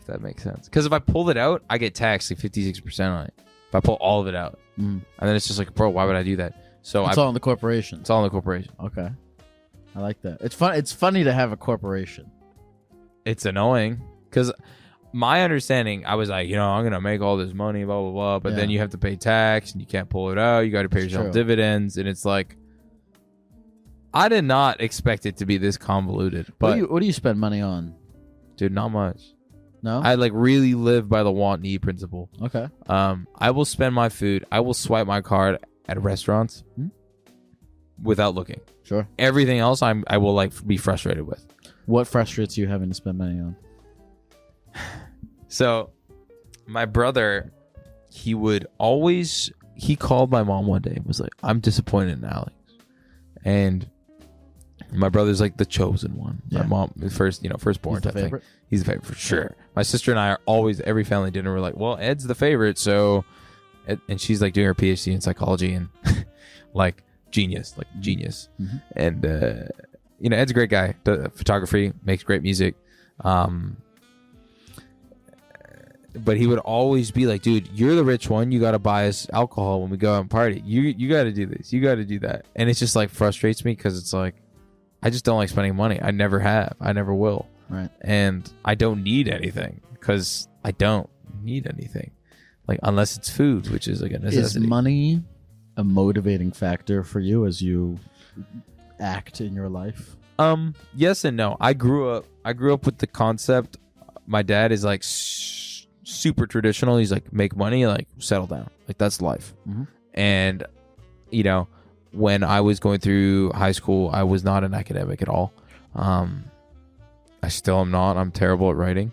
If that makes sense. Because if I pull it out, I get taxed like 56% on it. If I pull all of it out, and then it's just like, bro, why would I do that? So it's all in the corporation. It's all in the corporation. Okay, I like that. It's fun. It's funny to have a corporation. It's annoying because my understanding, I was like, I'm gonna make all this money, blah blah blah, but then you have to pay tax and you can't pull it out. You got to pay yourself dividends, and it's like, I did not expect it to be this convoluted. But what do you spend money on, dude? Not much. No, I like really live by the want need principle. Okay. I will spend my food. I will swipe my card at restaurants without looking. Sure. Everything else, I will like be frustrated with. What frustrates you having to spend money on? So, my brother, he called my mom one day and was like, "I'm disappointed in Alex," and my brother's like the chosen one. Yeah. My mom, firstborn type thing. He's the favorite for sure. My sister and I are always, every family dinner, we're like, well, Ed's the favorite. So, and she's like doing her PhD in psychology and like genius. Mm-hmm. And, Ed's a great guy. Does photography, makes great music. But he would always be like, dude, you're the rich one. You got to buy us alcohol when we go out and party. You got to do this. You got to do that. And it just like frustrates me because it's like, I just don't like spending money. I never have. I never will. Right. And I don't need anything because I don't need anything. Like, unless it's food, which is like a necessity. Is money a motivating factor for you as you act in your life? Yes and no. I grew up with the concept. My dad is like super traditional. He's like, make money, like settle down. Like, that's life. Mm-hmm. And, when I was going through high school, I was not an academic at all. I still am not. I'm terrible at writing.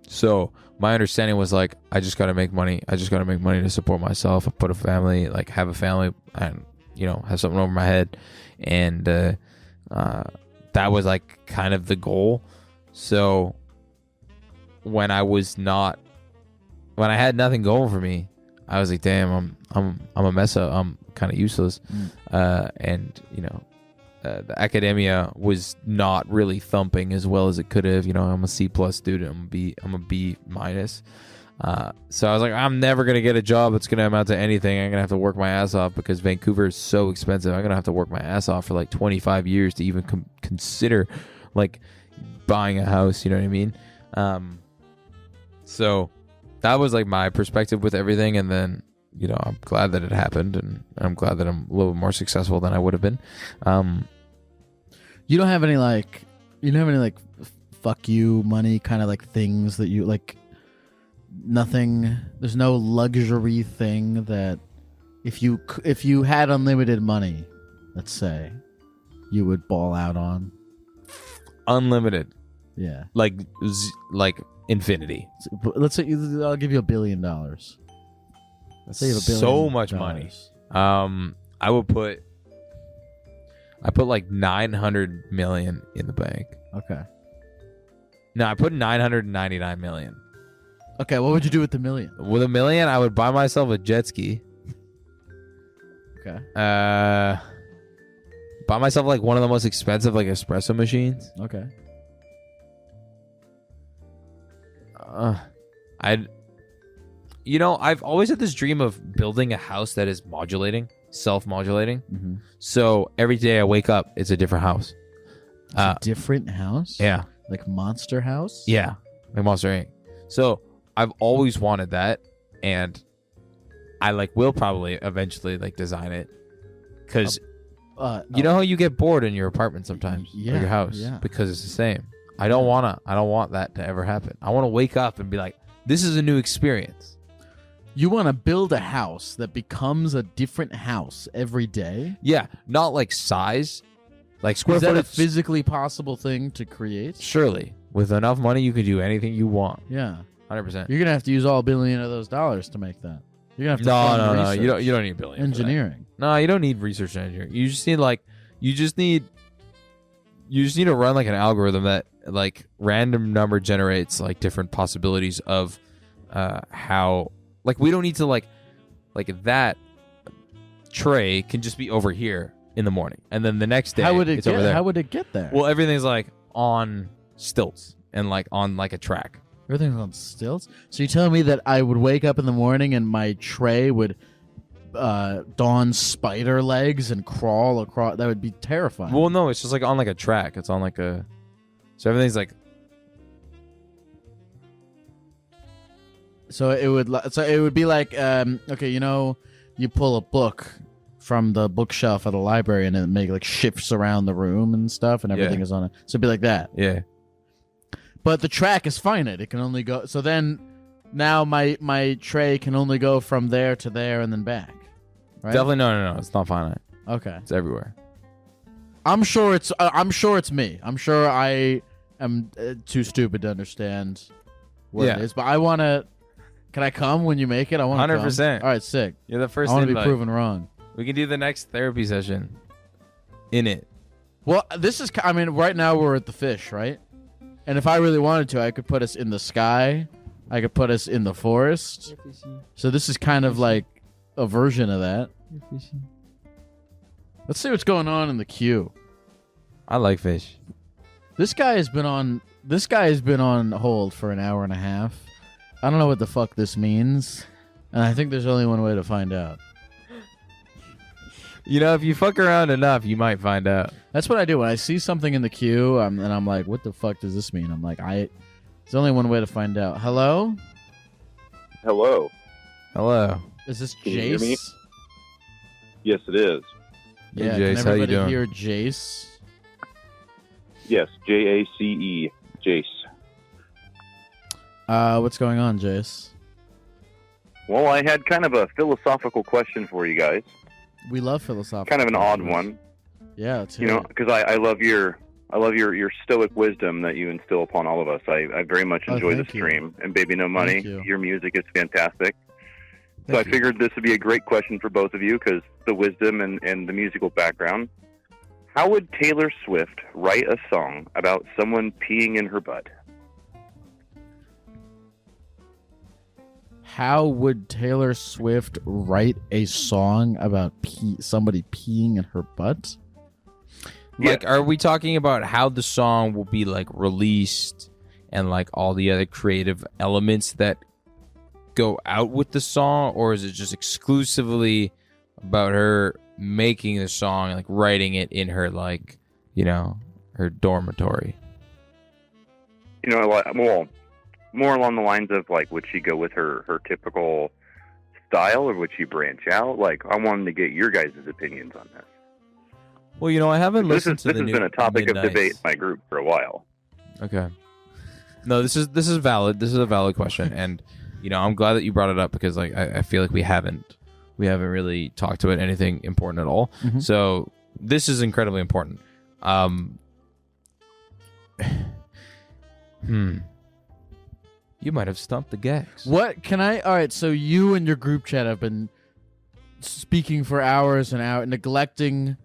So my understanding was like, I just got to make money. I just got to make money to support myself, put a family, like have a family and, have something over my head. And that was like kind of the goal. So when I had nothing going for me, I was like, damn, I'm a mess up. I'm kind of useless. And the academia was not really thumping as well as it could have. I'm a C+ student. I'm a B-. So I was like, I'm never gonna get a job that's gonna amount to anything. I'm gonna have to work my ass off because Vancouver is so expensive. I'm gonna have to work my ass off for like 25 years to even consider like buying a house. You know what I mean? So that was like my perspective with everything, and then I'm glad that it happened, and I'm glad that I'm a little more successful than I would have been. You don't have any like fuck you money kind of like things that you like. Nothing. There's no luxury thing that if you had unlimited money, let's say, you would ball out on. Unlimited. Yeah. Like infinity. Let's say I'll give you $1 billion. Let's say you have $1 billion. So much money. I put like 900 million in the bank. Okay. No, I put 999 million. Okay, what would you do with the $1 million? With $1 million, I would buy myself a jet ski. Okay. Buy myself like one of the most expensive like espresso machines. Okay. I've always had this dream of building a house that is self-modulating. Mm-hmm. So every day I wake up, it's a different house. A different house? Yeah. Like Monster House? Yeah. Like Monster Inc. So I've always wanted that, and I like will probably eventually like design it, because you know how you get bored in your apartment sometimes, or your house, because it's the same. I don't want that to ever happen. I want to wake up and be like, this is a new experience. You want to build a house that becomes a different house every day? Yeah, not like size, like square footage. footage. Is that a physically possible thing to create? Surely, with enough money, you can do anything you want. Yeah. 100%. You're gonna have to use all $1 billion of those dollars to make that. You're gonna have to no. You don't need $1 billion. Engineering. No, you don't need research and engineering. You just need to run like an algorithm that like random number generates like different possibilities of how, like, we don't need to like that tray can just be over here in the morning, and then the next day How would it it's over there. How would it get there? Well, everything's like on stilts. and like on like a track. Everything's on stilts. So you telling me that I would wake up in the morning and my tray would don spider legs and crawl across? That would be terrifying. Well, no, it's just like on like a track. It's on like a, so everything's like. So it would be like okay, you pull a book from the bookshelf at a library and it make like shifts around the room and stuff and everything is on it. So it'd be like that. Yeah. But the track is finite. It can only go. So then now my tray can only go from there to there and then back. Right? Definitely no. It's not finite. Okay. It's everywhere. I'm sure it's me. I'm sure I am too stupid to understand what it is. But I want to. Can I come when you make it? I want to 100%. All right, sick. You're the first. I want to be invite. proven wrong. We can do the next therapy session in it. Well, this is. I mean, right now we're at the fish, right? And if I really wanted to, I could put us in the sky. I could put us in the forest. So this is kind of like a version of that. Let's see what's going on in the queue. I like fish. This guy has been on hold for an hour and a half. I don't know what the fuck this means, and I think there's only one way to find out. If you fuck around enough, you might find out. That's what I do when I see something in the queue, and I'm like, "What the fuck does this mean?" I'm like, There's only one way to find out. Hello? Hello. Hello. Is this Can you hear me? Jace? Yes, it is. Yeah, Hey, Jace, can how you everybody doing? hear Jace? Yes, Jace. Jace. What's going on, Jace? Well, I had kind of a philosophical question for you guys. We love philosophical. Kind of an odd questions. one. Yeah, it's here. Because I love your stoic wisdom that you instill upon all of us. I very much enjoy the thank you. stream. And Baby No Money, Thank you. your music is fantastic. So Thank I you. figured this would be a great question for both of you because the wisdom and the musical background. How would Taylor Swift write a song about someone peeing in her butt? How would Taylor Swift write a song about somebody peeing in her butt? Like, are we talking about how the song will be like released and like all the other creative elements that go out with the song, or is it just exclusively about her making the song, like writing it in her her dormitory? Well, more along the lines of like, would she go with her typical style, or would she branch out? Like, I wanted to get your guys' opinions on this. Well, I haven't listened to This the has new been a topic of Midnights. debate in my group for a while. Okay. No, this is valid. This is a valid question, and I'm glad that you brought it up because like I feel like we haven't really talked about anything important at all. Mhm. So this is incredibly important. You might have stumped the Geckos. What can I? All right, so you and your group chat have been speaking for hours and hours, neglecting.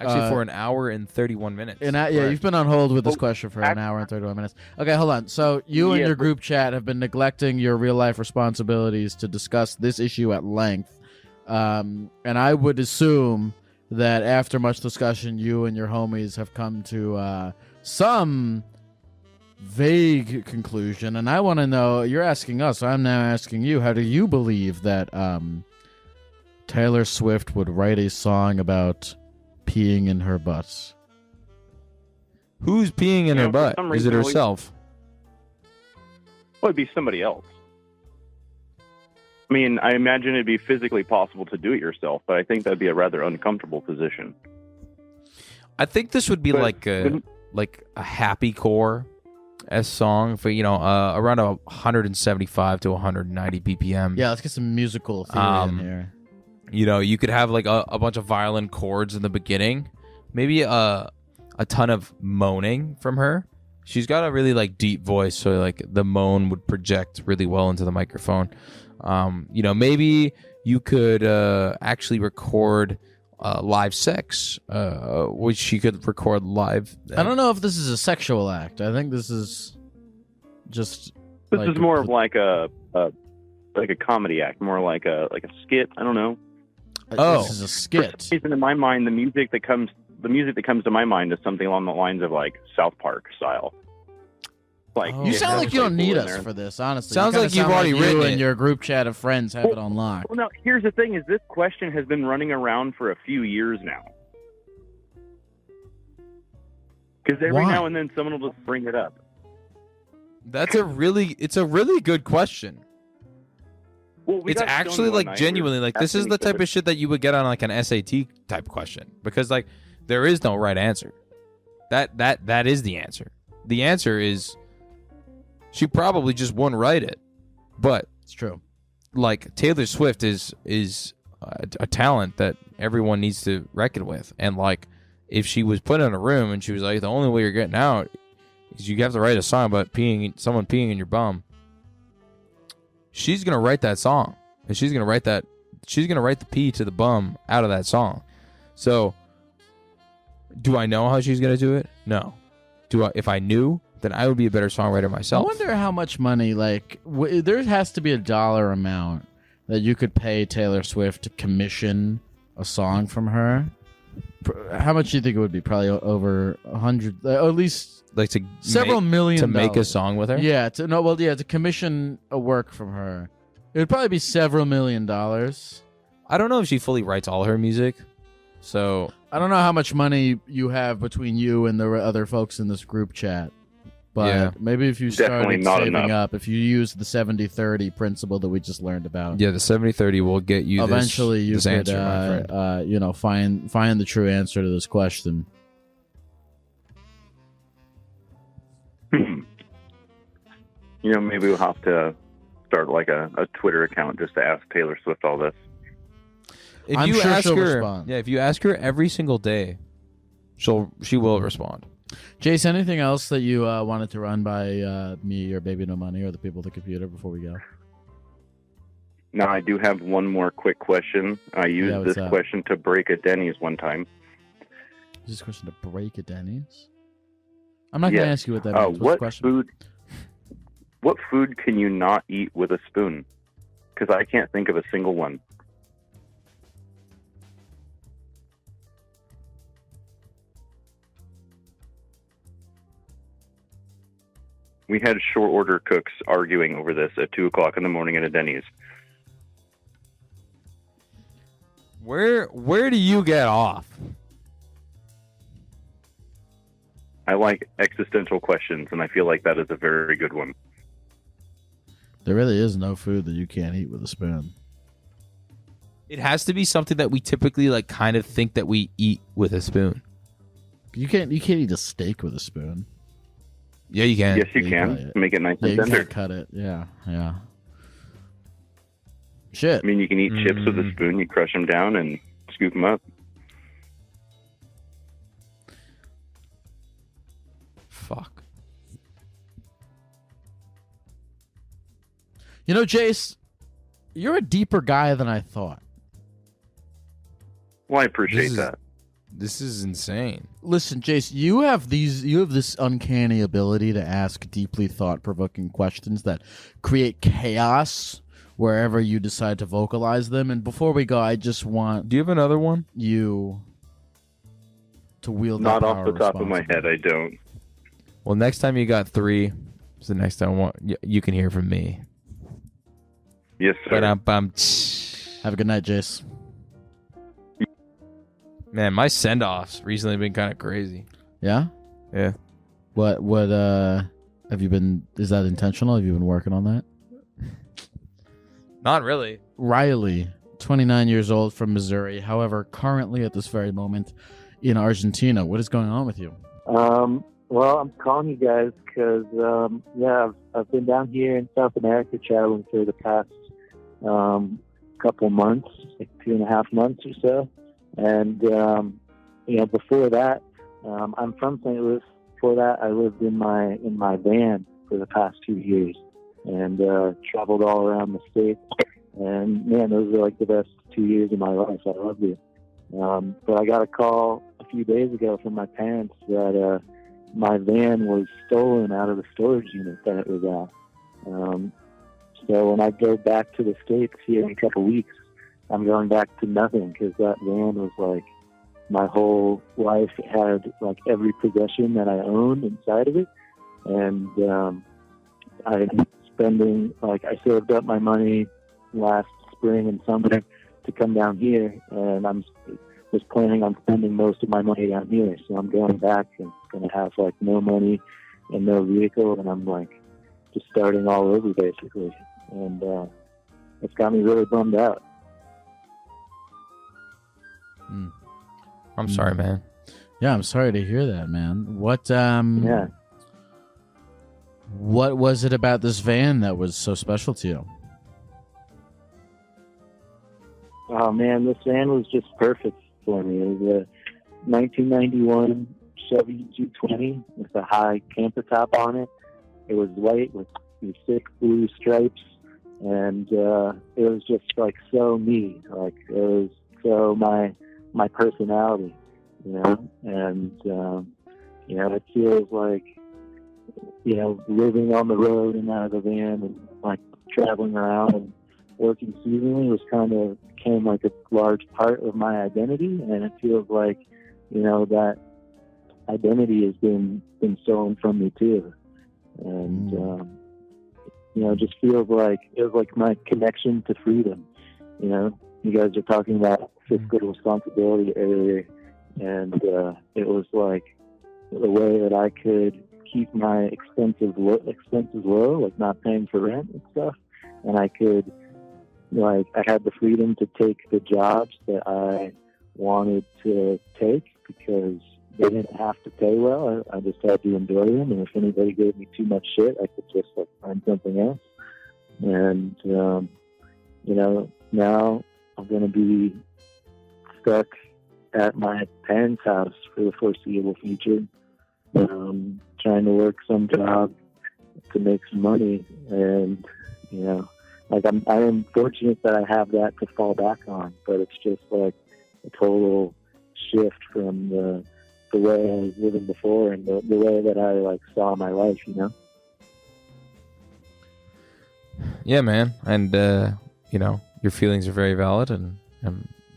Actually, for an hour and 31 minutes. You've been on hold with this question for an hour and 31 minutes. Okay, hold on. So you and your group chat have been neglecting your real life responsibilities to discuss this issue at length, and I would assume that after much discussion, you and your homies have come to some vague conclusion, and I want to know. You're asking us. I'm now asking you. How do you believe that Taylor Swift would write a song about peeing in her butt? Who's peeing in her for butt? some Is it reason, herself? Well, it'd be somebody else. I mean, I imagine it'd be physically possible to do it yourself, but I think that'd be a rather uncomfortable position. I think this would be But- like a happy core S song for around 175 to 190 BPM. Yeah, let's get some musical theory in here. You could have like a bunch of violin chords in the beginning, maybe a ton of moaning from her. She's got a really like deep voice, so like the moan would project really well into the microphone. Maybe you could actually record live sex, which she could record live. I don't know if this is a sexual act. I think this is just. This is more of like a comedy act, more like a skit. I don't know. This is a For skit. some reason, in my mind, the music that comes to my mind is something along the lines of like South Park style. Like Oh. You Yeah, sound like you don't need in us there. for this, honestly. Sounds You like kinda you've already you written and it. your group chat of friends have it unlocked. Well, no. Here's the thing: is this question has been running around for a few years now. Because every Why? now and then someone will just bring it up. It's a really good question. Well, we It's got stoned actually one like night. genuinely like this is the type of shit that you would get on like an SAT type question because like there is no right answer. That is the answer. The answer is she probably just wouldn't write it, but It's true. like Taylor Swift is a talent that everyone needs to reckon with, and like if she was put in a room and she was like the only way you're getting out is you have to write a song about someone peeing in your bum. She's gonna write that song, and she's gonna write the pee to the bum out of that song. So, do I know how she's gonna do it? No. If I knew, then I would be a better songwriter myself. I wonder how much money, like, there has to be a dollar amount that you could pay Taylor Swift to commission a song from her. How much do you think it would be? Probably over 100, at least like to several million to make a dollars. song with her. Yeah, to commission a work from her, it would probably be several $1 million. I don't know if she fully writes all her music, so I don't know how much money you have between you and the other folks in this group chat, but Yeah. maybe if you Definitely started not saving enough. up, if you use the 70-30 principle that we just learned about, yeah, the 70-30 will get you eventually you this could, answer, my friend. find the true answer to this question. Maybe we'll have to start like a Twitter account just to ask Taylor Swift all this. If I'm you sure ask she'll her, respond. yeah, if you ask her every single day, she will respond. Jace, anything else that you wanted to run by me or Baby No Money or the people at the computer before we go? Now, I do have one more quick question. I used what's this up? question to break a Denny's one time. Is this question to break a Denny's? I'm not going to Yes. ask you what that means. What's the question? What food can you not eat with a spoon? Because I can't think of a single one. We had short order cooks arguing over this at 2:00 in the morning at a Denny's. Where do you get off? I like existential questions, and I feel like that is a very good one. There really is no food that you can't eat with a spoon. It has to be something that we typically like kind of think that we eat with a spoon. You can't eat a steak with a spoon. Yeah, you can. Yes, you you can. probably- Make it nice Yeah, and you tender. can't cut it. Yeah. Shit. I mean, you can eat chips with a Mm. spoon. You crush them down and scoop them up. Fuck. You know, Jace, you're a deeper guy than I thought. Well, I appreciate This is- that. This is insane. Listen, Jace, you have this uncanny ability to ask deeply thought-provoking questions that create chaos wherever you decide to vocalize them. And before we go, I just want Do you have another one? you to wield Not that off power the top of my head, I don't. Well, next time you got 3, so the next time you can hear from me. Yes, sir. But Have a good night, Jace. man, my send-offs recently have been kind of crazy. Yeah? Yeah. What have you been, is that intentional? Have you been working on that? Not really. Riley, 29 years old from Missouri, however, currently at this very moment in Argentina. What is going on with you? Well, I'm calling you guys because, I've been down here in South America traveling for the past couple months, like 2.5 months or so. And, before that, I'm from St. Louis. Before that, I lived in my van for the past 2 years and traveled all around the States. And, man, those were like the best 2 years of my life. I loved it. But I got a call a few days ago from my parents that my van was stolen out of the storage unit that it was at. So when I go back to the States here in a couple weeks, I'm going back to nothing because that van was like my whole life. It had like every possession that I owned inside of it. and I'm spending, like, I saved up my money last spring and summer to come down here, and was planning on spending most of my money down here. So I'm going back and going to have like no money and no vehicle, and I'm like just starting all over basically, and it's got me really bummed out. I'm sorry, man. Yeah, I'm sorry to hear that, man. What Yeah. What was it about this van that was so special to you? Oh man, this van was just perfect for me. It was a 1991 Chevy 220 with a high camper top on it. It was white with these thick blue stripes, and it was just like so me. Like it was so my personality, you know. And you know, it feels like, you know, living on the road and out of the van and like traveling around and working seasonally became like a large part of my identity, and it feels like, you know, that identity has been stolen from me too. And you know, it just feels like it was like my connection to freedom. You know, you guys are talking about fiscal responsibility earlier, and it was like the way that I could keep my expenses low, like not paying for rent and stuff, and I could, like, I had the freedom to take the jobs that I wanted to take because they didn't have to pay well. I just had to enjoy them, and if anybody gave me too much shit, I could just like find something else. And you know, now I'm going to be stuck at my parents' house for the foreseeable future, trying to work some job to make some money. And you know, like I am fortunate that I have that to fall back on, but it's just like a total shift from the way I was living before and the way that I like saw my life, you know? Yeah, man. And, you know, your feelings are very valid, and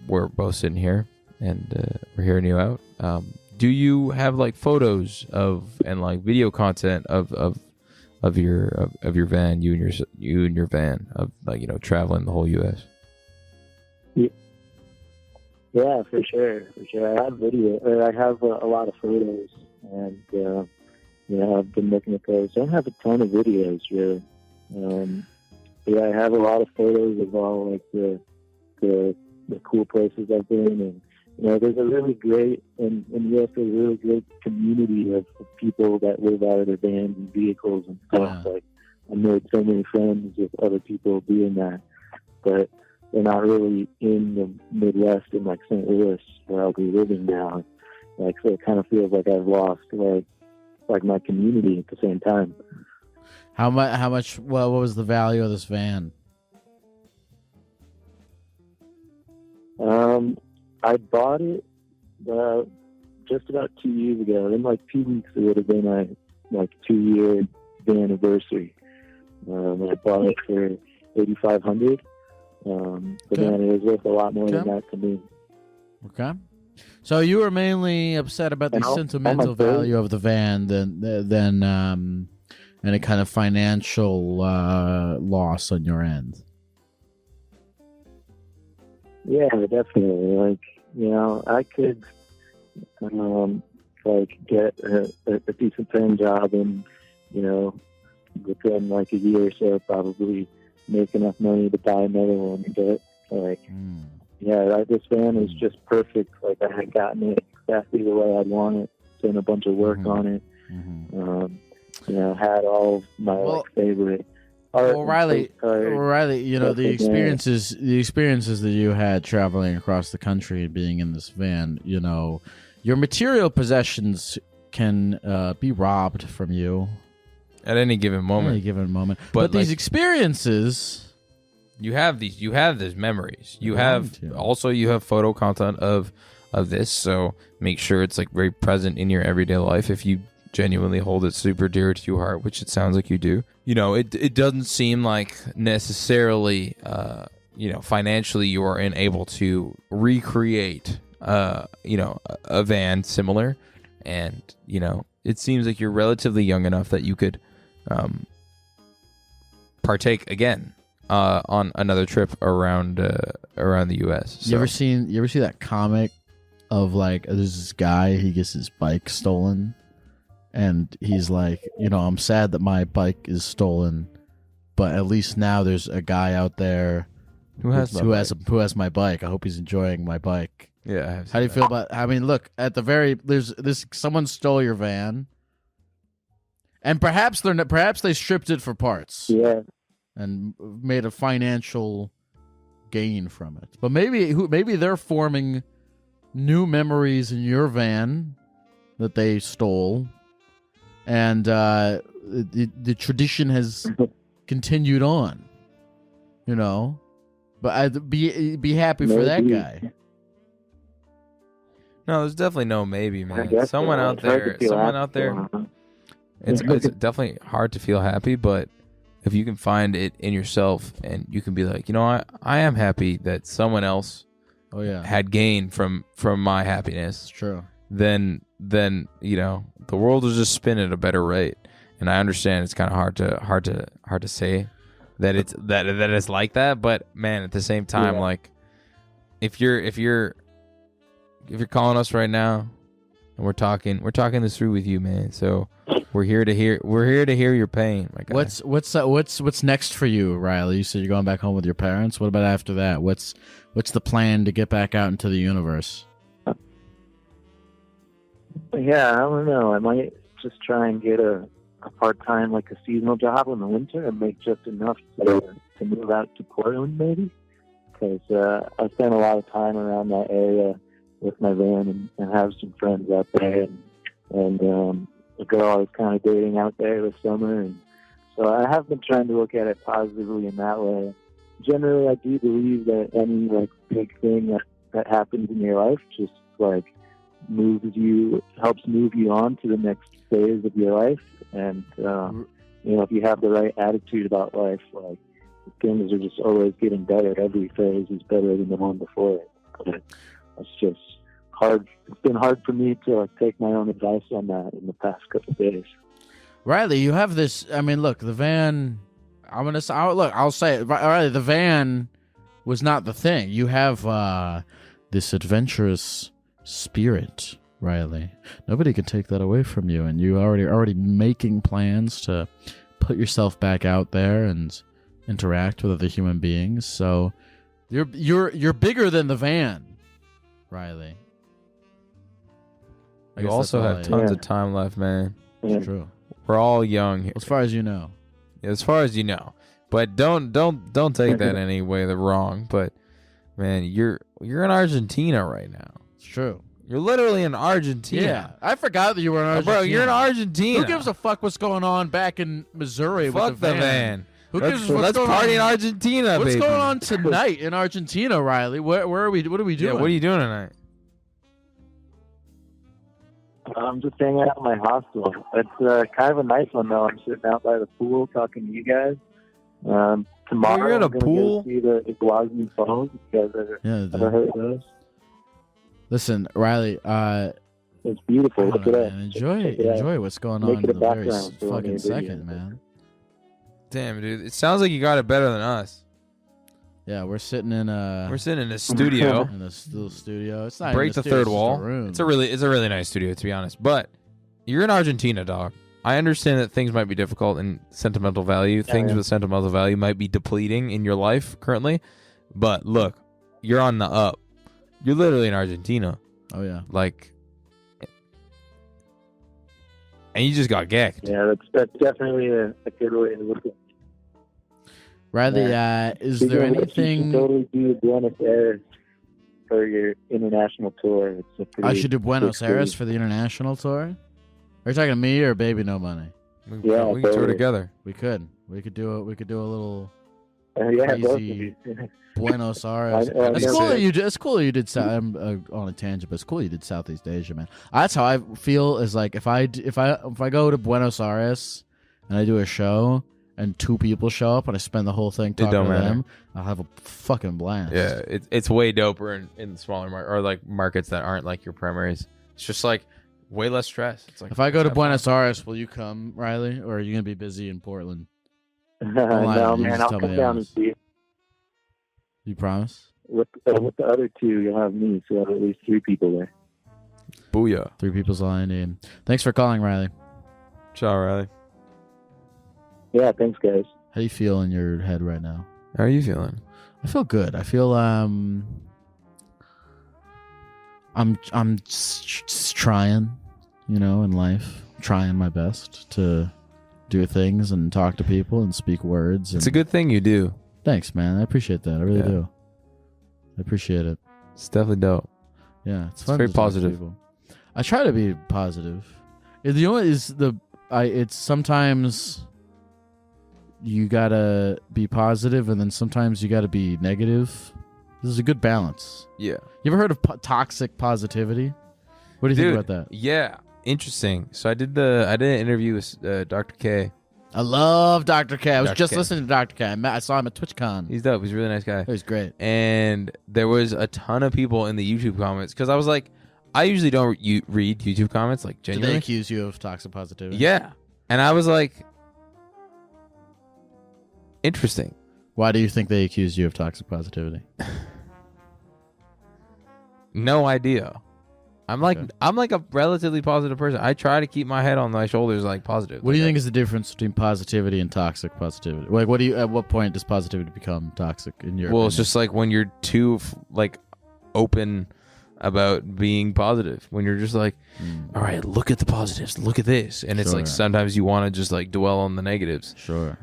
we're both sitting here and we're hearing you out. Do you have like photos and like video content of your van, you and your van, of like, you know, traveling the whole U.S.? Yeah, for sure. I have I have a lot of photos, and you know, I've been looking at those. I don't have a ton of videos really. But yeah, I have a lot of photos of all like the cool places I've been, and you know, there's a really great and yes, there's a really great community of people that live out of their vans and vehicles and stuff. Like I made so many friends with other people doing that, but they're not really in the Midwest in like St. Louis where I'll be living now. Like, so it kind of feels like I've lost like my community at the same time. How much? What was the value of this van? I bought it just about 2 years ago. In like 2 weeks, it would have been my like 2-year anniversary. I bought it for $8,500. But then it was worth a lot more than that to me. Okay. So you were mainly upset about the sentimental value of the van than any kind of financial loss on your end. Yeah, definitely. Like, you know, I could like get a decent paying job and, you know, within like a year or so probably make enough money to buy another one. But like, yeah, this van is just perfect. Like I had gotten it exactly the way I'd want it. Done a bunch of work on it. You know, had all of my like favorite art. Well, Riley, you know, the experiences that you had traveling across the country and being in this van, you know, your material possessions can be robbed from you at any given moment. But these experiences, you have these memories. You have photo content of this, so make sure it's like very present in your everyday life if you genuinely hold it super dear to your heart, which it sounds like you do. You know, it doesn't seem like necessarily you know, financially you are unable to recreate you know, a van similar, and you know, it seems like you're relatively young enough that you could partake again on another trip around the U.S. So. You ever see that comic of like there's this guy, he gets his bike stolen, and he's like, I'm sad that my bike is stolen, but at least now there's a guy out there who has my bike. I hope he's enjoying my bike. Yeah. How do you feel about? I mean, look, at the very there's this someone stole your van, and perhaps they stripped it for parts. Yeah. And made a financial gain from it. But maybe they're forming new memories in your van that they stole, and the tradition has continued on. But I'd be happy for that guy. No, there's definitely no maybe, man. Someone out there. It's definitely hard to feel happy, but if you can find it in yourself and you can be like, I am happy that someone else had gain from my happiness. It's true. Then the world will just spin at a better rate. And I understand it's kind of hard to say that it's that it's like that, but man, at the same time, like if you're calling us right now and we're talking this through with you, man. So we're here to hear your pain. My guy. What's next for you, Riley? You said you're going back home with your parents. What about after that? What's the plan to get back out into the universe? Yeah, I don't know. I might just try and get a part-time, like a seasonal job in the winter and make just enough to move out to Portland, maybe. Because I spent a lot of time around that area with my van and have some friends out there. And a girl I was kind of dating out there this summer. And so I have been trying to look at it positively in that way. Generally, I do believe that any big thing that happens in your life just helps move you on to the next phase of your life. And if you have the right attitude about life, things are just always getting better. Every phase is better than the one before it. But it's just hard. It's been hard for me to take my own advice on that in the past couple of days. Riley, you have this. I mean, look, the van. I'll say it. Riley, the van was not the thing. You have this adventurous spirit, Riley. Nobody can take that away from you, and you already making plans to put yourself back out there and interact with other human beings. So you're bigger than the van, Riley. You also have tons of time left, man. It's true. We're all young here. As far as you know. As far as you know. But don't take that any way the wrong. But man, you're in Argentina right now. It's true. You're literally in Argentina. Yeah, I forgot that you were in Argentina. Bro, you're in Argentina. Who gives a fuck what's going on back in Missouri fuck with the van? Who gives a Let's party in Argentina, what's baby. What's going on tonight in Argentina, Riley? Where are we? What are we doing? Yeah, what are you doing tonight? I'm just hanging out in my hostel. It's kind of a nice one, though. I'm sitting out by the pool talking to you guys. Tomorrow, you're at a I'm pool? Go see the Iguazu Falls. You guys ever heard of those? Listen, Riley, it's beautiful. Look at that. Enjoy what's going on in the very fucking second, man. Damn, dude. It sounds like you got it better than us. Yeah, we're sitting in a studio. In a little studio. It's not break the third wall. It's a really nice studio, to be honest. But you're in Argentina, dog. I understand that things might be difficult in sentimental value. Things with sentimental value might be depleting in your life currently. But look, you're on the up. You're literally in Argentina. Oh yeah. And you just got gecked. Yeah, that's definitely a good way to look at it. Riley, is there anything? You should totally do Buenos Aires for your international tour. I should do Buenos Aires for the international tour. Are you talking to me or Baby No Money? We can tour together. We could do a little crazy both of you. Buenos Aires. It's cool that you did. It's cool that you did. I'm on a tangent, but it's cool you did Southeast Asia, man. That's how I feel. Is like if I go to Buenos Aires and I do a show and 2 people show up and I spend the whole thing talking to them, I'll have a fucking blast. Yeah, it's way doper in smaller or markets that aren't like your primaries. It's just like way less stress. It's like If I go to have Buenos fun. Aires, will you come, Riley, or are you gonna be busy in Portland? No, you man, just I'll tell me come the down and honest. see you. You promise? With the other two, you'll have me, so you'll have at least 3 people there. Booyah. 3 people's all I need. Thanks for calling, Riley. Ciao, Riley. Yeah, thanks, guys. How do you feel in your head right now? How are you feeling? I feel good. I feel I'm just trying, in life, trying my best to do things and talk to people and speak words. It's a good thing you do. Thanks, man. I appreciate that. I really Yeah. do. I appreciate it. It's definitely dope. Yeah, it's It's fun. very to talk to positive. people. I try to be positive. The only is it's sometimes you gotta be positive, and then sometimes you gotta be negative. This is a good balance. Yeah. You ever heard of toxic positivity? What do you think about that? Yeah. Interesting. So I did an interview with Dr. K. I love Dr. K. I was Dr. just K. listening to Dr. K. I saw him at TwitchCon. He's dope. He's a really nice guy. He's great. And there was a ton of people in the YouTube comments because I was like, I usually don't read YouTube comments, like Did they genuinely. accuse you of toxic positivity? Yeah. And I was like, interesting. Why do you think they accused you of toxic positivity? No idea. I'm like a relatively positive person. I try to keep my head on my shoulders, like positive. What do you think is the difference between positivity and toxic positivity? Like, at what point does positivity become toxic in your? Well, opinion? it's just like when you're too open about being positive. When you're just like, all right, look at the positives, look at this, and it's like Sure. sometimes you want to just like dwell on the negatives. Sure.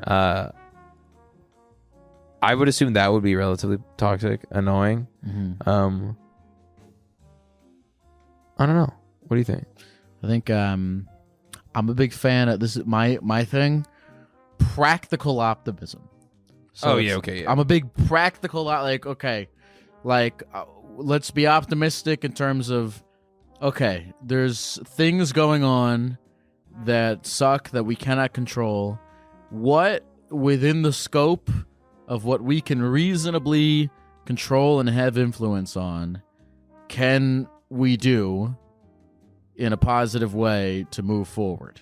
I would assume that would be relatively toxic, annoying. Mhm. I don't know. What do you think? I think I'm a big fan of this. Is my thing, practical optimism. Oh, it's- yeah, okay, yeah. I'm a big practical let's be optimistic in terms of okay, there's things going on that suck that we cannot control. What within the scope of what we can reasonably control and have influence on can we do in a positive way to move forward?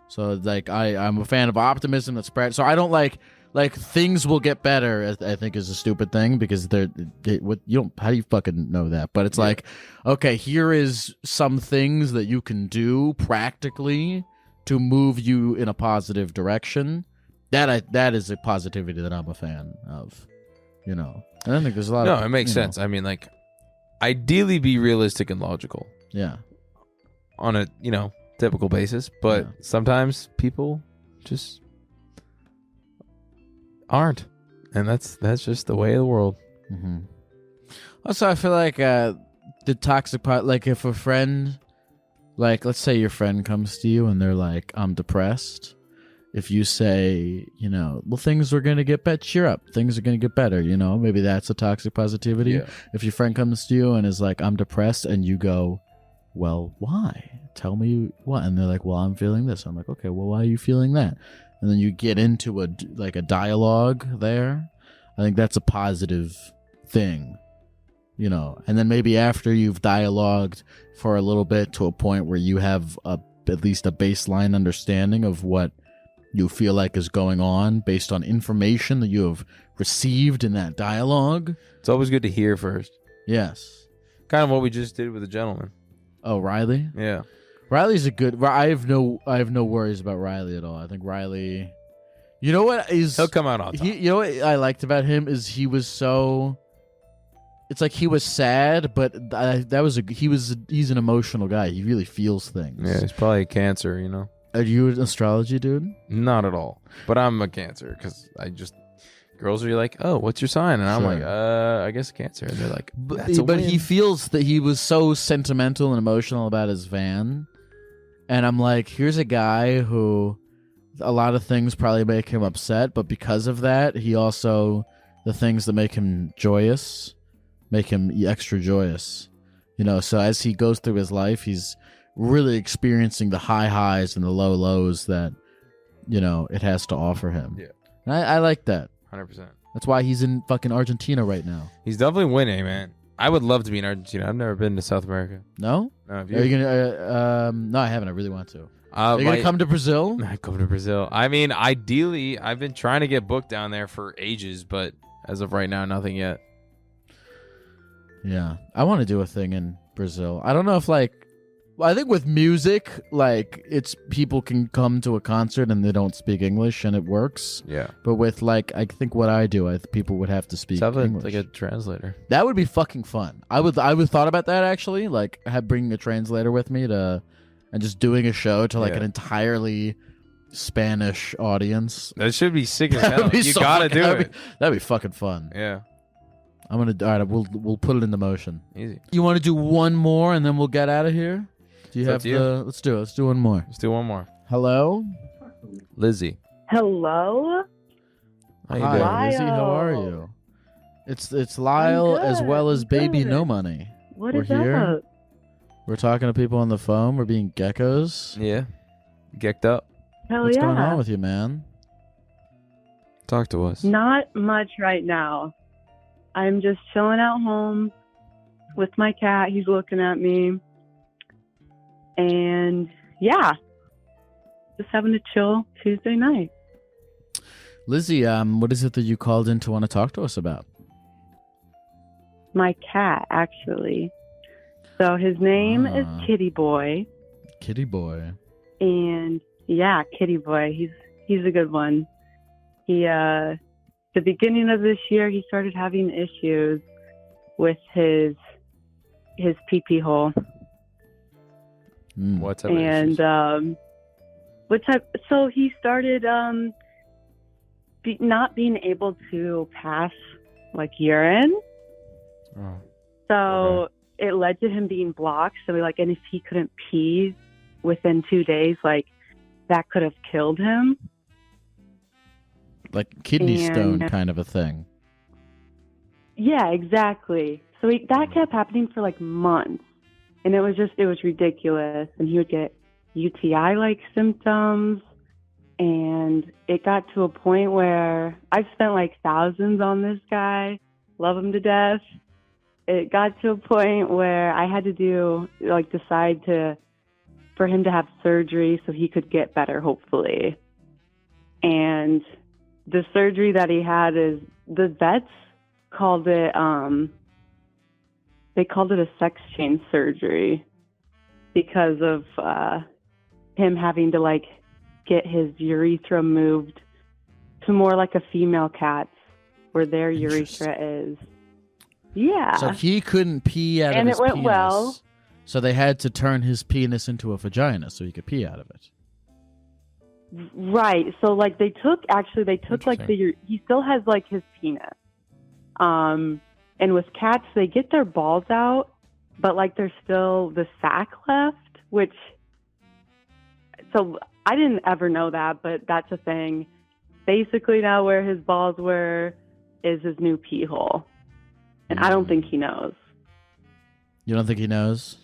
So like I'm a fan of optimism that's spread. So I don't like things will get better. I think is a stupid thing because what you don't. How do you fucking know that? But it's like, okay, here is some things that you can do practically to move you in a positive direction. That is a positivity that I'm a fan of. And I think there's a lot. No, of, it makes sense. I mean, like, ideally be realistic and logical. Yeah. On a typical basis, but sometimes people just aren't, and that's just the way of the world. Mm-hmm. Also, I feel like the toxic part, like if a friend, like let's say your friend comes to you and they're like, I'm depressed. If you say, well, things are going to get better, cheer up. Things are going to get better, maybe that's a toxic positivity. Yeah. If your friend comes to you and is like, I'm depressed, and you go, well, why? Tell me what. And they're like, well, I'm feeling this. I'm like, okay, well, why are you feeling that? And then you get into a dialogue there. I think that's a positive thing, and then maybe after you've dialogued for a little bit to a point where you have at least a baseline understanding of what you feel like is going on based on information that you have received in that dialogue. It's always good to hear first. Yes. Kind of what we just did with the gentleman. Oh, Riley? Yeah. Riley's a good. I have no worries about Riley at all. I think Riley. You know what is? He'll come out on top. You know what I liked about him is he was so. It's like he was sad, but he's an emotional guy. He really feels things. Yeah, he's probably a Cancer. Are you an astrology dude? Not at all. But I'm a Cancer because girls are like, oh, what's your sign? And I'm Sure. like, I guess Cancer. And they're like, that's a but win. he feels that he was so sentimental and emotional about his van. And I'm like, here's a guy who a lot of things probably make him upset, but because of that, he also, the things that make him joyous, make him extra joyous. So as he goes through his life, he's really experiencing the high highs and the low lows that, it has to offer him. Yeah. And I like that. 100%. That's why he's in fucking Argentina right now. He's definitely winning, man. I would love to be in Argentina. I've never been to South America. No? No, have Are you? you gonna? No, I haven't. I really want to. Are you My- gonna come to Brazil? I come to Brazil. I mean, ideally, I've been trying to get booked down there for ages, but as of right now, nothing yet. Yeah, I want to do a thing in Brazil. I don't know if I think with music, it's people can come to a concert and they don't speak English and it works. Yeah. But with I think what I do, people would have to speak English. Like a translator. That would be fucking fun. I would thought about that actually, bringing a translator with me and just doing a show to an entirely Spanish audience. That should be sick as That'd hell. be You so gotta fucking- do that'd it. That'd be fucking fun. Yeah. All right, we'll put it into motion. Easy. You want to do one more and then we'll get out of here? Do you It's up have to you. Let's do it. Let's do one more. Let's do one more. Hello? Lizzie. Hello. How you Hi, doing? Lizzie, how are Lyle. you? It's Lyle as good, well as I'm Baby good. No Money. What We're is here. up? We're talking to people on the phone. We're being geckos. Yeah. Gecked up. Hell What's yeah. going on with you, man? Talk to us. Not much right now. I'm just chilling at home with my cat. He's looking at me. And yeah, just having a chill Tuesday night. Lizzie, what is it that you called in to want to talk to us about? My cat, actually. So his name is Ah. Kitty Boy. Kitty boy. And yeah, Kitty Boy. He's a good one. He the beginning of this year he started having issues with his pee-pee hole. Mm. What type of And issues? what type? So he started not being able to pass urine. Oh. So it led to him being blocked. So and if he couldn't pee within 2 days, that could have killed him. Like kidney And- stone kind of a thing. Yeah, exactly. So that kept happening for months, and it was ridiculous. And he would get UTI-like symptoms, and it got to a point where I've spent thousands on this guy, love him to death. It got to a point where I had to decide for him to have surgery so he could get better, hopefully. And the surgery that he had is the vets called it they called it a sex change surgery because of him having to get his urethra moved to more like a female cat's where their Interesting. urethra is. Yeah. So he couldn't pee out And of his it went penis. well. So they had to turn his penis into a vagina so he could pee out of it. Right. So they took Interesting. he still has his penis. And with cats they get their balls out, but there's still the sac left, which so I didn't ever know that, but that's a thing. Basically now where his balls were is his new pee hole. And I don't think he knows. You don't think he knows?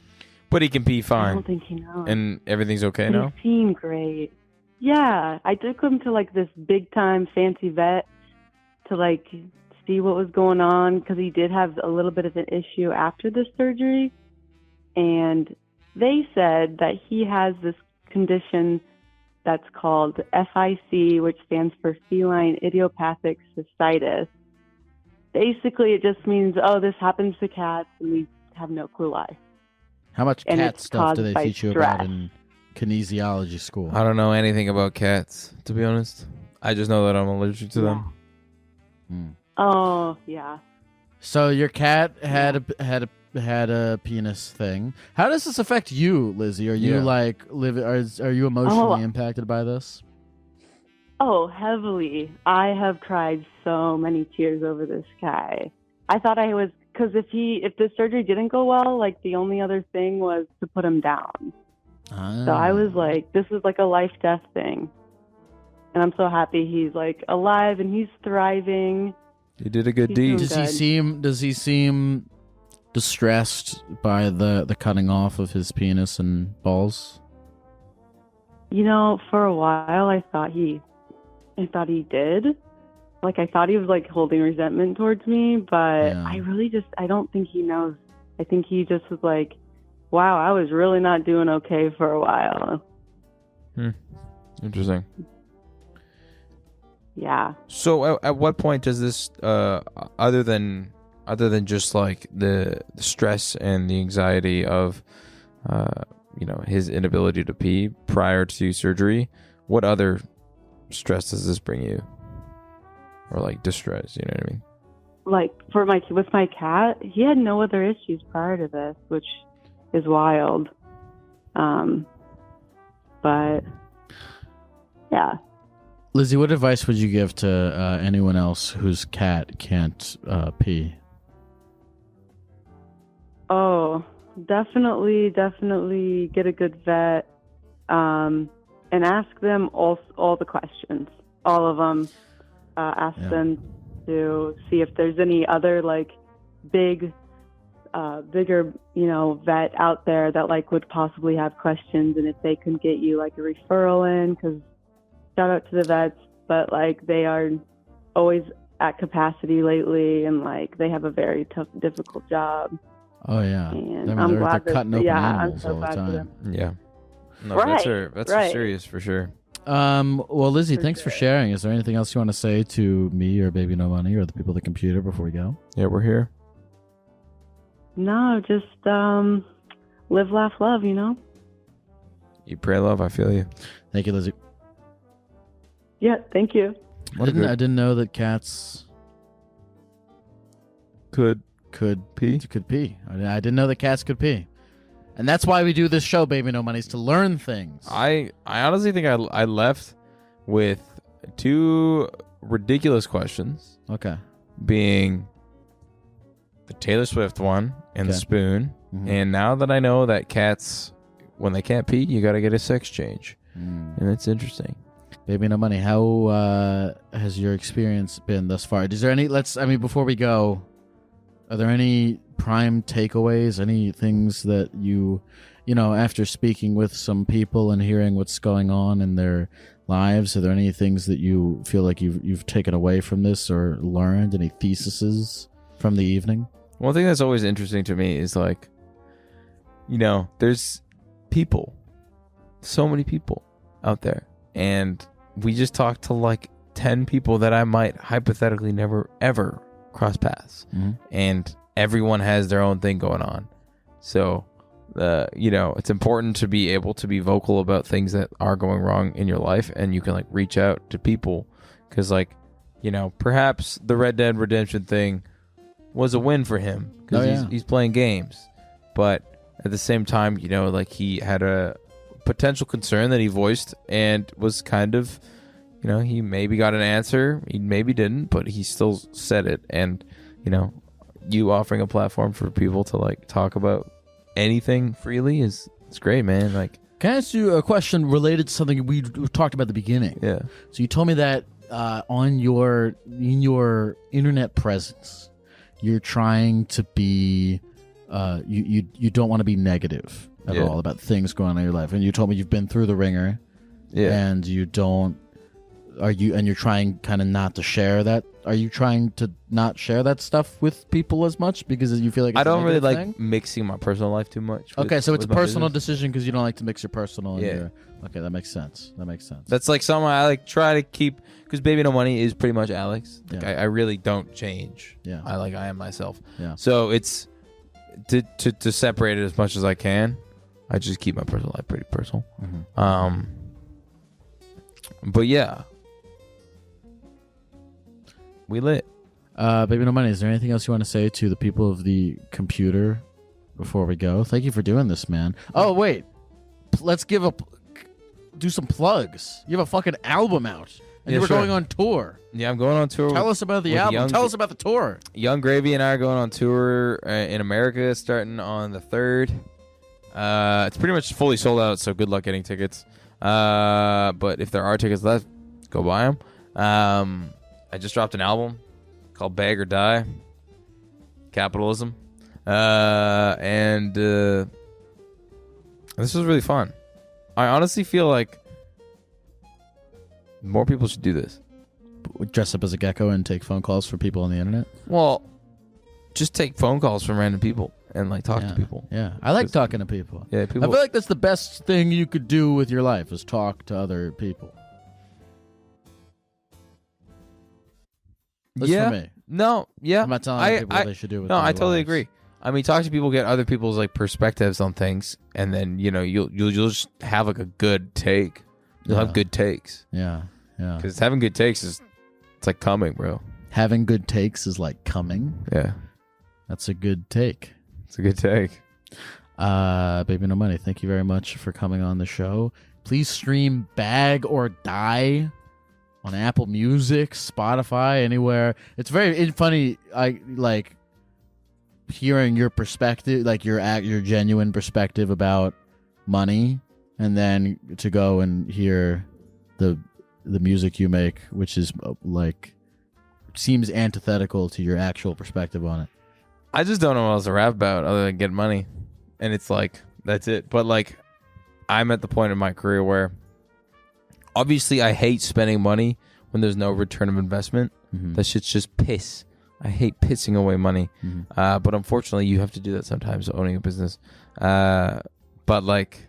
But he can pee I fine. don't think he knows. And everything's okay But now? he's peeing great. Yeah, I took him to this big time fancy vet to see what was going on because he did have a little bit of an issue after the surgery, and they said that he has this condition that's called FIC, which stands for feline idiopathic cystitis. Basically, it just means this happens to cats, and we have no clue why. How much And cat it's stuff do caused they by teach you about stress. in kinesiology school? I don't know anything about cats, to be honest. I just know that I'm allergic to them. Hmm. Oh, yeah. So your cat had a penis thing. How does this affect you, Lizzie? Are you Yeah. are you emotionally Oh. impacted by this? Oh, heavily. I have cried so many tears over this guy. I thought I was, because if the surgery didn't go well, the only other thing was to put him down. So I was this is a life-death thing. And I'm so happy he's alive and he's thriving. You did a good He's deed. doing Does he seem distressed by the cutting off of his penis and balls? For a while I thought he did. like I thought he was like holding resentment towards me, but Yeah. I don't think he knows. I think he just was like, wow, I was really not doing okay for a while. Interesting. Yeah. So at what point does this, other than just like the stress and the anxiety of, his inability to pee prior to surgery, what other stress does this bring you? Or like distress, you know what I mean? Like with my cat, he had no other issues prior to this, which is wild. But yeah. Lizzie, what advice would you give to anyone else whose cat can't pee? Oh, definitely get a good vet, and ask them all the questions, all of them. Ask them to see if there's any other like bigger, vet out there that like would possibly have questions, and if they can get you like a referral in, because shout out to the vets, but like they are always at capacity lately, and like they have a very tough, difficult job. Oh yeah, And I mean, I'm they're glad cutting that, open I'm animals so all the glad for time. them. Yeah. No, Right, that's right. serious for sure. Well, Lizzie, For thanks for sure. sharing. Is there anything else you want to say to me or Baby No Money or the people at the computer before we go? Yeah, we're here. No, just live, laugh, love. You pray, love. I feel you. Thank you, Lizzie. Yeah, thank you. I didn't know that cats Could pee. I didn't know that cats could pee, and that's why we do this show, Baby No Money, is to learn things. I honestly think I left with two ridiculous questions, Okay. being the Taylor Swift one and the Okay. spoon. Mhm. And now that I know that cats, when they can't pee, you got to get a sex change, and it's interesting. Baby No Money, how has your experience been thus far? Is there any? Before we go, are there any prime takeaways? Any things that after speaking with some people and hearing what's going on in their lives, are there any things that you feel like you've taken away from this or learned? Any theses from the evening? One thing that's always interesting to me is like, there's people, so many people out there, and we just talked to like 10 people that I might hypothetically never ever cross paths, and everyone has their own thing going on. So, it's important to be able to be vocal about things that are going wrong in your life, and you can like reach out to people, because like, perhaps the Red Dead Redemption thing was a win for him because he's playing games, but at the same time, like he had a potential concern that he voiced and was kind of, he maybe got an answer, he maybe didn't, but he still said it. And you offering a platform for people to like talk about anything freely it's great, man. Like, can I ask you a question related to something we talked about at the beginning? Yeah. So you told me that in your internet presence, you're trying to be you don't want to be negative at all about things going on in your life, and you told me you've been through the ringer, and you don't. And you're trying kind of not to share that. Are you trying to not share that stuff with people as much because you feel like it's I don't a really negative like thing? mixing my personal life too much. Okay, so it's a with my personal business. decision because you don't like to mix your personal and Yeah. your. Okay, that makes sense. That's like something I like try to keep, because Baby No Money is pretty much Alex. Like, Yeah. I really don't change. Yeah. I am myself. Yeah. So it's to separate it as much as I can. I just keep my personal life pretty personal. Mhm. But yeah, we lit. Baby No Money, is there anything else you want to say to the people of the computer before we go? Thank you for doing this, man. Oh, wait. Let's do some plugs. You have a fucking album out. And Yeah, you were sure. going on tour. Yeah, I'm going on tour. Tell us about the with album. Young- Tell us about the tour. Young Gravy and I are going on tour in America starting on the 3rd. It's pretty much fully sold out, so good luck getting tickets. But if there are tickets left, go buy them. I just dropped an album called Bag or Die. Capitalism. And this was really fun. I honestly feel like more people should do this. dress up as a gecko and take phone calls for people on the internet? Well, just take phone calls from random people and like talk to people. Yeah, I like talking to people. Yeah, I people. feel like that's the best thing you could do with your life is talk to other people. That's for me. No, yeah. I'm not telling people what they should do with No, their I totally lives. agree. I mean, talk to people, get other people's like perspectives on things, and then you'll just have like a good take. You'll have good takes. Yeah, yeah. Because having good takes it's like coming, bro. Having good takes is like coming. Yeah, that's a good take. It's a good take. Baby No Money, thank you very much for coming on the show. Please stream Bag or Die on Apple Music, Spotify, anywhere. It's very funny. I like hearing your perspective, like your genuine perspective about money, and then to go and hear the music you make, which is like seems antithetical to your actual perspective on it. I just don't know what else to rap about other than get money, and it's like that's it. But like, I'm at the point in my career where obviously I hate spending money when there's no return of investment. Mm-hmm. That shit's just piss. I hate pissing away money. Mm-hmm. But unfortunately, you have to do that sometimes owning a business. But like,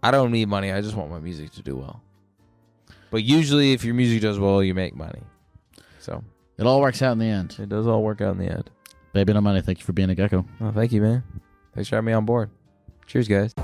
I don't need money. I just want my music to do well. But usually, if your music does well, you make money. So it all works out in the end. It does all work out in the end. Baby No Money, thank you for being a gecko. Oh, thank you, man. Thanks for having me on board. Cheers, guys.